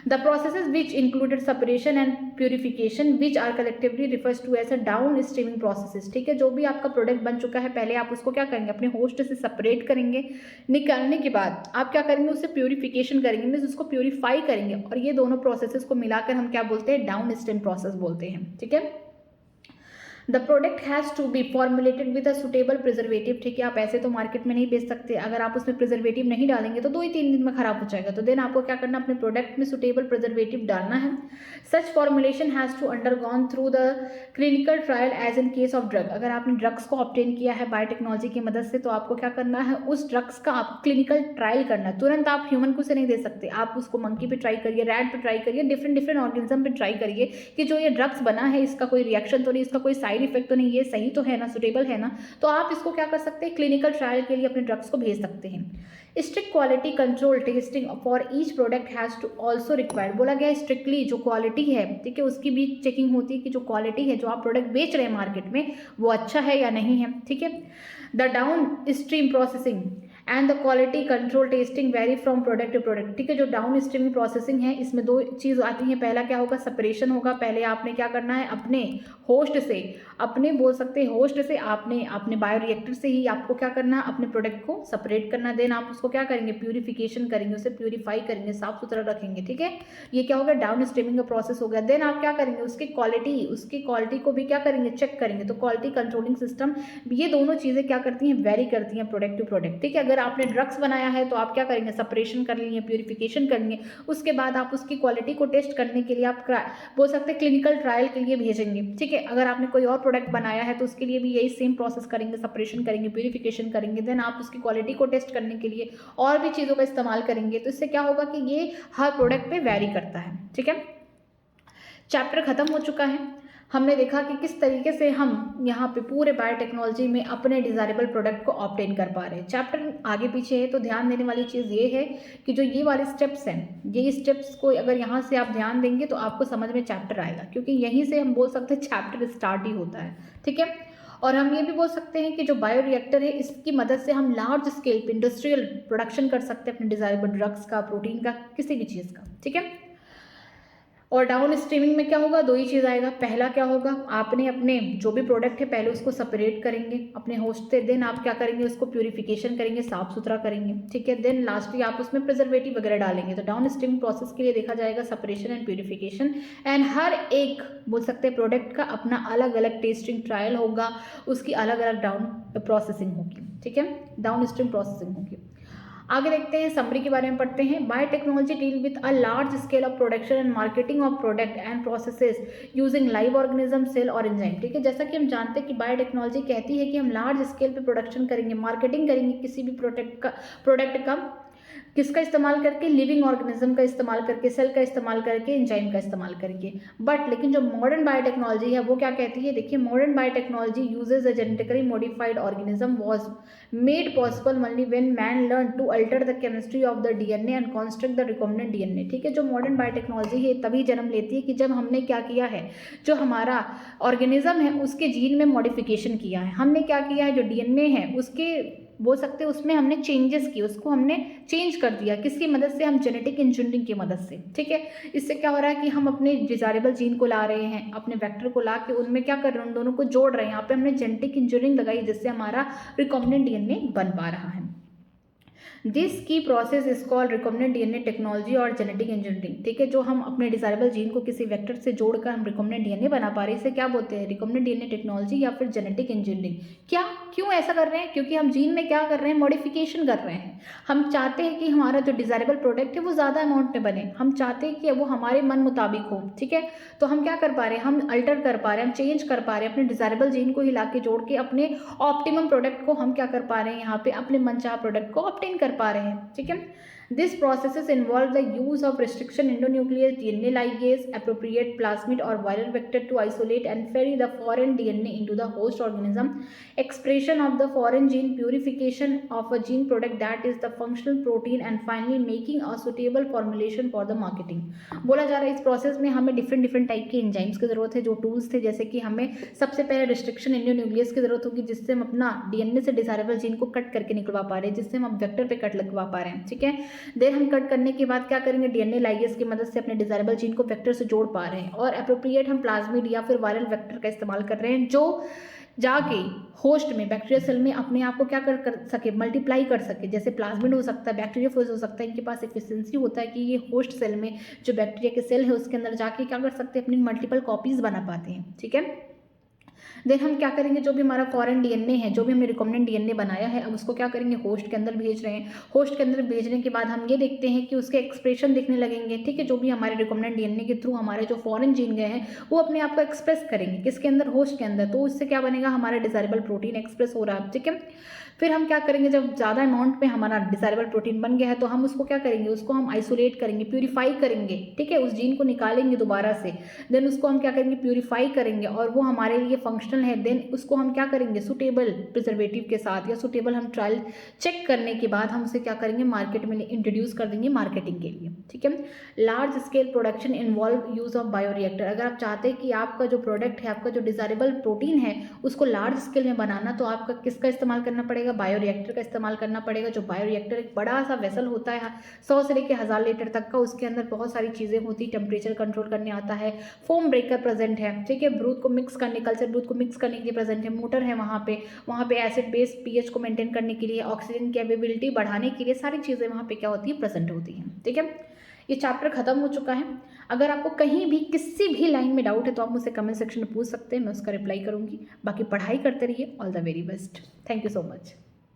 The processes which included separation and purification which are collectively refers to as a down streaming processes, ठीक है। जो भी आपका प्रोडक्ट बन चुका है, पहले आप उसको क्या करेंगे, अपने होस्ट से सेपरेट करेंगे, निकालने के बाद आप क्या करेंगे, उससे प्यूरिफिकेशन करेंगे, मीन्स उसको प्यूरिफाई करेंगे, और ये दोनों प्रोसेसेस को मिलाकर हम क्या बोलते हैं, डाउन स्ट्रीम प्रोसेस बोलते हैं, ठीक है। The product has to be formulated with a suitable preservative, ठीक है। आप ऐसे तो मार्केट में नहीं बेच सकते, अगर आप उसमें प्रिजर्वेटिव नहीं डालेंगे तो 2 ही 3 दिन में खराब हो जाएगा। तो देन आपको क्या करना, अपने प्रोडक्ट में सुटेबल प्रिजर्वेटिव डालना है। Such formulation has to undergone through the clinical trial as in case of drug. अगर आपने ड्रग्स को ऑब्टेन किया है बायोटेक्नोलॉजी की मदद से, तो आपको क्या करना है, उस ड्रग्स का आप क्लिनिकल ट्रायल करना है। तुरंत आप ह्यूमन को से नहीं दे सकते, आप उसको मंकी पे ट्राई करिए, रैट पे ट्राई करिए, डिफरेंट ऑर्गेनिज्म पे ट्राई करिए कि जो ये ड्रग्स बना है इसका कोई रिएक्शन तो नहीं, इसका कोई साइड इफेक्ट तो नहीं, ये सही तो है ना, सुटेबल है ना। तो आप इसको क्या कर सकते हैं, क्लिनिकल ट्रायल के लिए अपने ड्रग्स को भेज सकते हैं। Strict quality control testing for each product has to also required. बोला गया स्ट्रिक्टली जो क्वालिटी है, ठीक है, उसकी भी चेकिंग होती है कि जो क्वालिटी है, जो आप प्रोडक्ट बेच रहे हैं मार्केट में, वो अच्छा है या नहीं है, ठीक है। The down stream processing and the quality control testing vary from product to product, ठीक है। जो डाउन स्ट्रीमिंग प्रोसेसिंग है, इसमें 2 चीज़ आती हैं। पहला क्या होगा, सेपरेशन होगा। पहले आपने क्या करना है, अपने होस्ट से, अपने बोल सकते हैं होस्ट से, आपने अपने बायोरिएक्टर से ही आपको क्या करना है, अपने प्रोडक्ट को सेपरेट करना। देन आप उसको क्या करेंगे, प्यूरिफिकेशन करेंगे, उसे प्यूरिफाई करेंगे, साफ सुथरा रखेंगे, ठीक है। ये क्या होगा, डाउन स्ट्रीमिंग का प्रोसेस हो गया। देन आप क्या करेंगे, उसकी क्वालिटी को भी क्या करेंगे, चेक करेंगे। तो क्वालिटी कंट्रोलिंग सिस्टम, ये दोनों चीज़ें क्या करती हैं, वेरी करती हैं प्रोडक्ट टू प्रोडक्ट, ठीक है। अगर आपने ड्रग्स बनाया है तो आप क्या करेंगे, सेपरेशन कर लेंगे, प्यूरिफिकेशन करेंगे, उसके बाद आप उसकी क्वालिटी को टेस्ट करने के लिए आप बोल सकते हैं क्लिनिकल ट्रायल के लिए भेजेंगे, ठीक है। अगर आपने कोई और प्रोडक्ट बनाया है तो उसके लिए भी यही सेम प्रोसेस करेंगे, सेपरेशन करेंगे, प्यूरिफिकेशन करेंगे, देन आप उसकी क्वालिटी को टेस्ट करने के लिए और भी चीज़ों का इस्तेमाल करेंगे। तो इससे क्या होगा कि ये हर प्रोडक्ट पे वेरी करता है, ठीक है। चैप्टर खत्म हो चुका है। हमने देखा कि किस तरीके से हम यहाँ पे पूरे बायोटेक्नोलॉजी में अपने डिज़ायरेबल प्रोडक्ट को ऑब्टेन कर पा रहे हैं। चैप्टर आगे पीछे है तो ध्यान देने वाली चीज़ ये है कि जो ये वाले स्टेप्स हैं, ये स्टेप्स को अगर यहाँ से आप ध्यान देंगे तो आपको समझ में चैप्टर आएगा, क्योंकि यहीं से हम बोल सकते हैं चैप्टर स्टार्ट ही होता है, ठीक है। और हम ये भी बोल सकते हैं कि जो बायोरिएक्टर है, इसकी मदद से हम लार्ज स्केल पे इंडस्ट्रियल प्रोडक्शन कर सकते हैं अपने डिज़ायरेबल ड्रग्स का, प्रोटीन का, किसी भी चीज़ का, ठीक है। और डाउन स्ट्रीमिंग में क्या होगा, 2 ही चीज़ आएगा। पहला क्या होगा, आपने अपने जो भी प्रोडक्ट है पहले उसको सेपरेट करेंगे अपने होस्ट से, देन आप क्या करेंगे, उसको प्यूरिफिकेशन करेंगे, साफ सुथरा करेंगे, ठीक है। देन लास्टली आप उसमें प्रिजर्वेटिव वगैरह डालेंगे। तो डाउन स्ट्रीमिंग प्रोसेस के लिए देखा जाएगा सेपरेशन एंड प्यूरिफिकेशन, एंड हर एक बोल सकते हैं प्रोडक्ट का अपना अलग अलग टेस्टिंग ट्रायल होगा, उसकी अलग अलग डाउन प्रोसेसिंग होगी, ठीक है, डाउन स्ट्रीम प्रोसेसिंग होगी। आगे देखते हैं, समरी के बारे में पढ़ते हैं। Biotechnology deal with a large scale of production and marketing of product and processes using live organism, cell और एंजाइम, ठीक है। जैसा कि हम जानते हैं कि बायोटेक्नोलॉजी कहती है कि हम लार्ज स्केल पे प्रोडक्शन करेंगे, मार्केटिंग करेंगे किसी भी प्रोडक्ट का किसका इस्तेमाल करके, लिविंग ऑर्गेनिज्म का इस्तेमाल करके, सेल का इस्तेमाल करके, एंजाइम का इस्तेमाल करके। बट लेकिन जो मॉडर्न बायोटेक्नोलॉजी है वो क्या कहती है, देखिए, modern biotechnology uses a genetically modified organism was made possible only when man learn to alter the chemistry of the DNA and construct the recombinant DNA, ठीक है। जो मॉडर्न बायोटेक्नोलॉजी है तभी जन्म लेती है कि जब हमने क्या किया है, जो हमारा ऑर्गेनिज्म है उसके जीन में मॉडिफिकेशन किया है। हमने क्या किया है, जो डीएनए है उसके बोल सकते हैं उसमें हमने चेंजेस किए, उसको हमने चेंज कर दिया, किसकी मदद से, हम जेनेटिक इंजीनियरिंग की मदद से, ठीक है। इससे क्या हो रहा है कि हम अपने डिजायरेबल जीन को ला रहे हैं, अपने वेक्टर को ला के उनमें क्या कर रहे हैं, उन दोनों को जोड़ रहे हैं। यहाँ पे हमने जेनेटिक इंजीनियरिंग लगाई जिससे हमारा रिकॉम्बिनेंट डीएनए बन पा रहा है। दिस की process is called recombinant DNA technology और जेनेटिक इंजीनियरिंग, ठीक है। जो हम अपने डिजायरेबल जीन को किसी वेक्टर से जोड़कर हम रिकॉम्बिनेंट डीएनए बना पा रहे हैं, इसे क्या बोलते हैं, रिकॉम्बिनेंट डीएनए टेक्नोलॉजी या फिर जेनेटिक इंजीनियरिंग। क्या, क्यों ऐसा कर रहे हैं, क्योंकि हम जीन में क्या कर रहे हैं, मॉडिफिकेशन कर रहे हैं। हम चाहते हैं कि हमारा जो डिजायरेबल प्रोडक्ट है वो ज़्यादा अमाउंट में बने, हम चाहते हैं कि वो हमारे मन मुताबिक हो, ठीक है। तो हम क्या कर पा रहे हैं, हम अल्टर कर पा रहे हैं, हम चेंज कर पा रहे हैं, अपने डिजायरेबल जीन को हिला के जोड़ के अपने ऑप्टिमम प्रोडक्ट को हम क्या कर पा रहे हैं, यहाँ पे अपने मनचाहा प्रोडक्ट को ऑब्टेन कर पा रहे हैं, ठीक है। These processes involve the use of restriction endonuclease DNA ligase, appropriate plasmid or viral vector to isolate and ferry the foreign DNA into the host organism, expression of the foreign gene, purification of a gene product that is the functional protein, and finally making a suitable formulation for the marketing। बोला जा रहा है इस process में हमें different type के enzymes की जरूरत है, जो टूल्स थे, जैसे कि हमें सबसे पहले रिस्ट्रिक्शन एंडोन्यूक्लियस की जरूरत होगी, जिससे हम अपना डीएनए से डिजायरेबल जीन को कट करके निकलवा पा रहे हैं, जिससे हम वेक्टर पे कट लगवा पा रहे हैं, ठीक है। देन हम कट करने के बाद क्या करेंगे, डीएनए लाइगेज की मदद से अपने डिजायरेबल जीन को वेक्टर से जोड़ पा रहे हैं, और एप्रोप्रिएट हम प्लाज्मिड या फिर वायरल वेक्टर का इस्तेमाल कर रहे हैं, जो जाके होस्ट में बैक्टीरिया सेल में अपने आप को क्या कर सके, मल्टीप्लाई कर सके। जैसे प्लाज्मिड हो सकता है, बैक्टीरियोफेज हो सकता है, इनके पास एफिशिएंसी होता है कि ये होस्ट सेल में जो बैक्टीरिया के सेल है उसके अंदर जाके क्या कर सकते हैं, अपनी मल्टीपल कॉपीज बना पाते हैं, ठीक है। देन हम क्या करेंगे, जो भी हमारा फॉरेन डीएनए है, जो भी हमने रिकॉम्बिनेंट डीएनए बनाया है, अब उसको क्या करेंगे, होस्ट के अंदर भेज रहे हैं। होस्ट के अंदर भेजने के बाद हम ये देखते हैं कि उसके एक्सप्रेशन दिखने लगेंगे, ठीक है। जो भी हमारे रिकॉम्बिनेंट डीएनए के थ्रू हमारे जो फॉरेन जीन गए हैं वो अपने आप को एक्सप्रेस करेंगे, किसके अंदर, होस्ट के अंदर। तो उससे क्या बनेगा, हमारा डिजायरेबल प्रोटीन एक्सप्रेस हो रहा है, ठीक है। फिर हम क्या करेंगे, जब ज़्यादा अमाउंट में हमारा डिजायरेबल प्रोटीन बन गया है तो हम उसको क्या करेंगे, उसको हम आइसोलेट करेंगे, प्यूरीफाई करेंगे, ठीक है। उस जीन को निकालेंगे दोबारा से, देन उसको हम क्या करेंगे, प्यूरीफाई करेंगे, और वो हमारे लिए फंक्शनल है। देन उसको हम क्या करेंगे, सुटेबल प्रिजर्वेटिव के साथ या सुटेबल हम ट्रायल चेक करने के बाद हम उसे क्या करेंगे, मार्केट में इंट्रोड्यूस कर देंगे मार्केटिंग के लिए, ठीक है। Large scale production involve use of bioreactor. अगर आप चाहते हैं कि आपका जो प्रोडक्ट है, आपका जो डिजायरेबल प्रोटीन है, उसको लार्ज स्केल में बनाना, तो आपका किसका इस्तेमाल करना पड़ेगा, बायोरिएक्टर का इस्तेमाल करना पड़ेगा। जो बायोरिएक्टर एक बड़ा सा वेसल होता है 100 से लेकर 1000 लीटर तक का, उसके अंदर बहुत सारी चीज़ें होती, टेम्परेचर कंट्रोल करने आता है, फोम ब्रेकर प्रेजेंट है, ठीक है, ब्रूथ को मिक्स करने, कल्चर ब्रूथ को मिक्स करने के लिए प्रेजेंट है, मोटर है वहाँ पे एसिड बेस पीएच को मेंटेन करने के लिए, ऑक्सीजन की अवेलेबिलिटी बढ़ाने के लिए, सारी चीज़ें वहाँ पे क्या होती है, प्रेजेंट होती हैं, ठीक है। ये चैप्टर खत्म हो चुका है। अगर आपको कहीं भी किसी भी लाइन में डाउट है तो आप मुझसे कमेंट सेक्शन में पूछ सकते हैं, मैं उसका रिप्लाई करूँगी। बाकी पढ़ाई करते रहिए। All the very best. Thank you so much.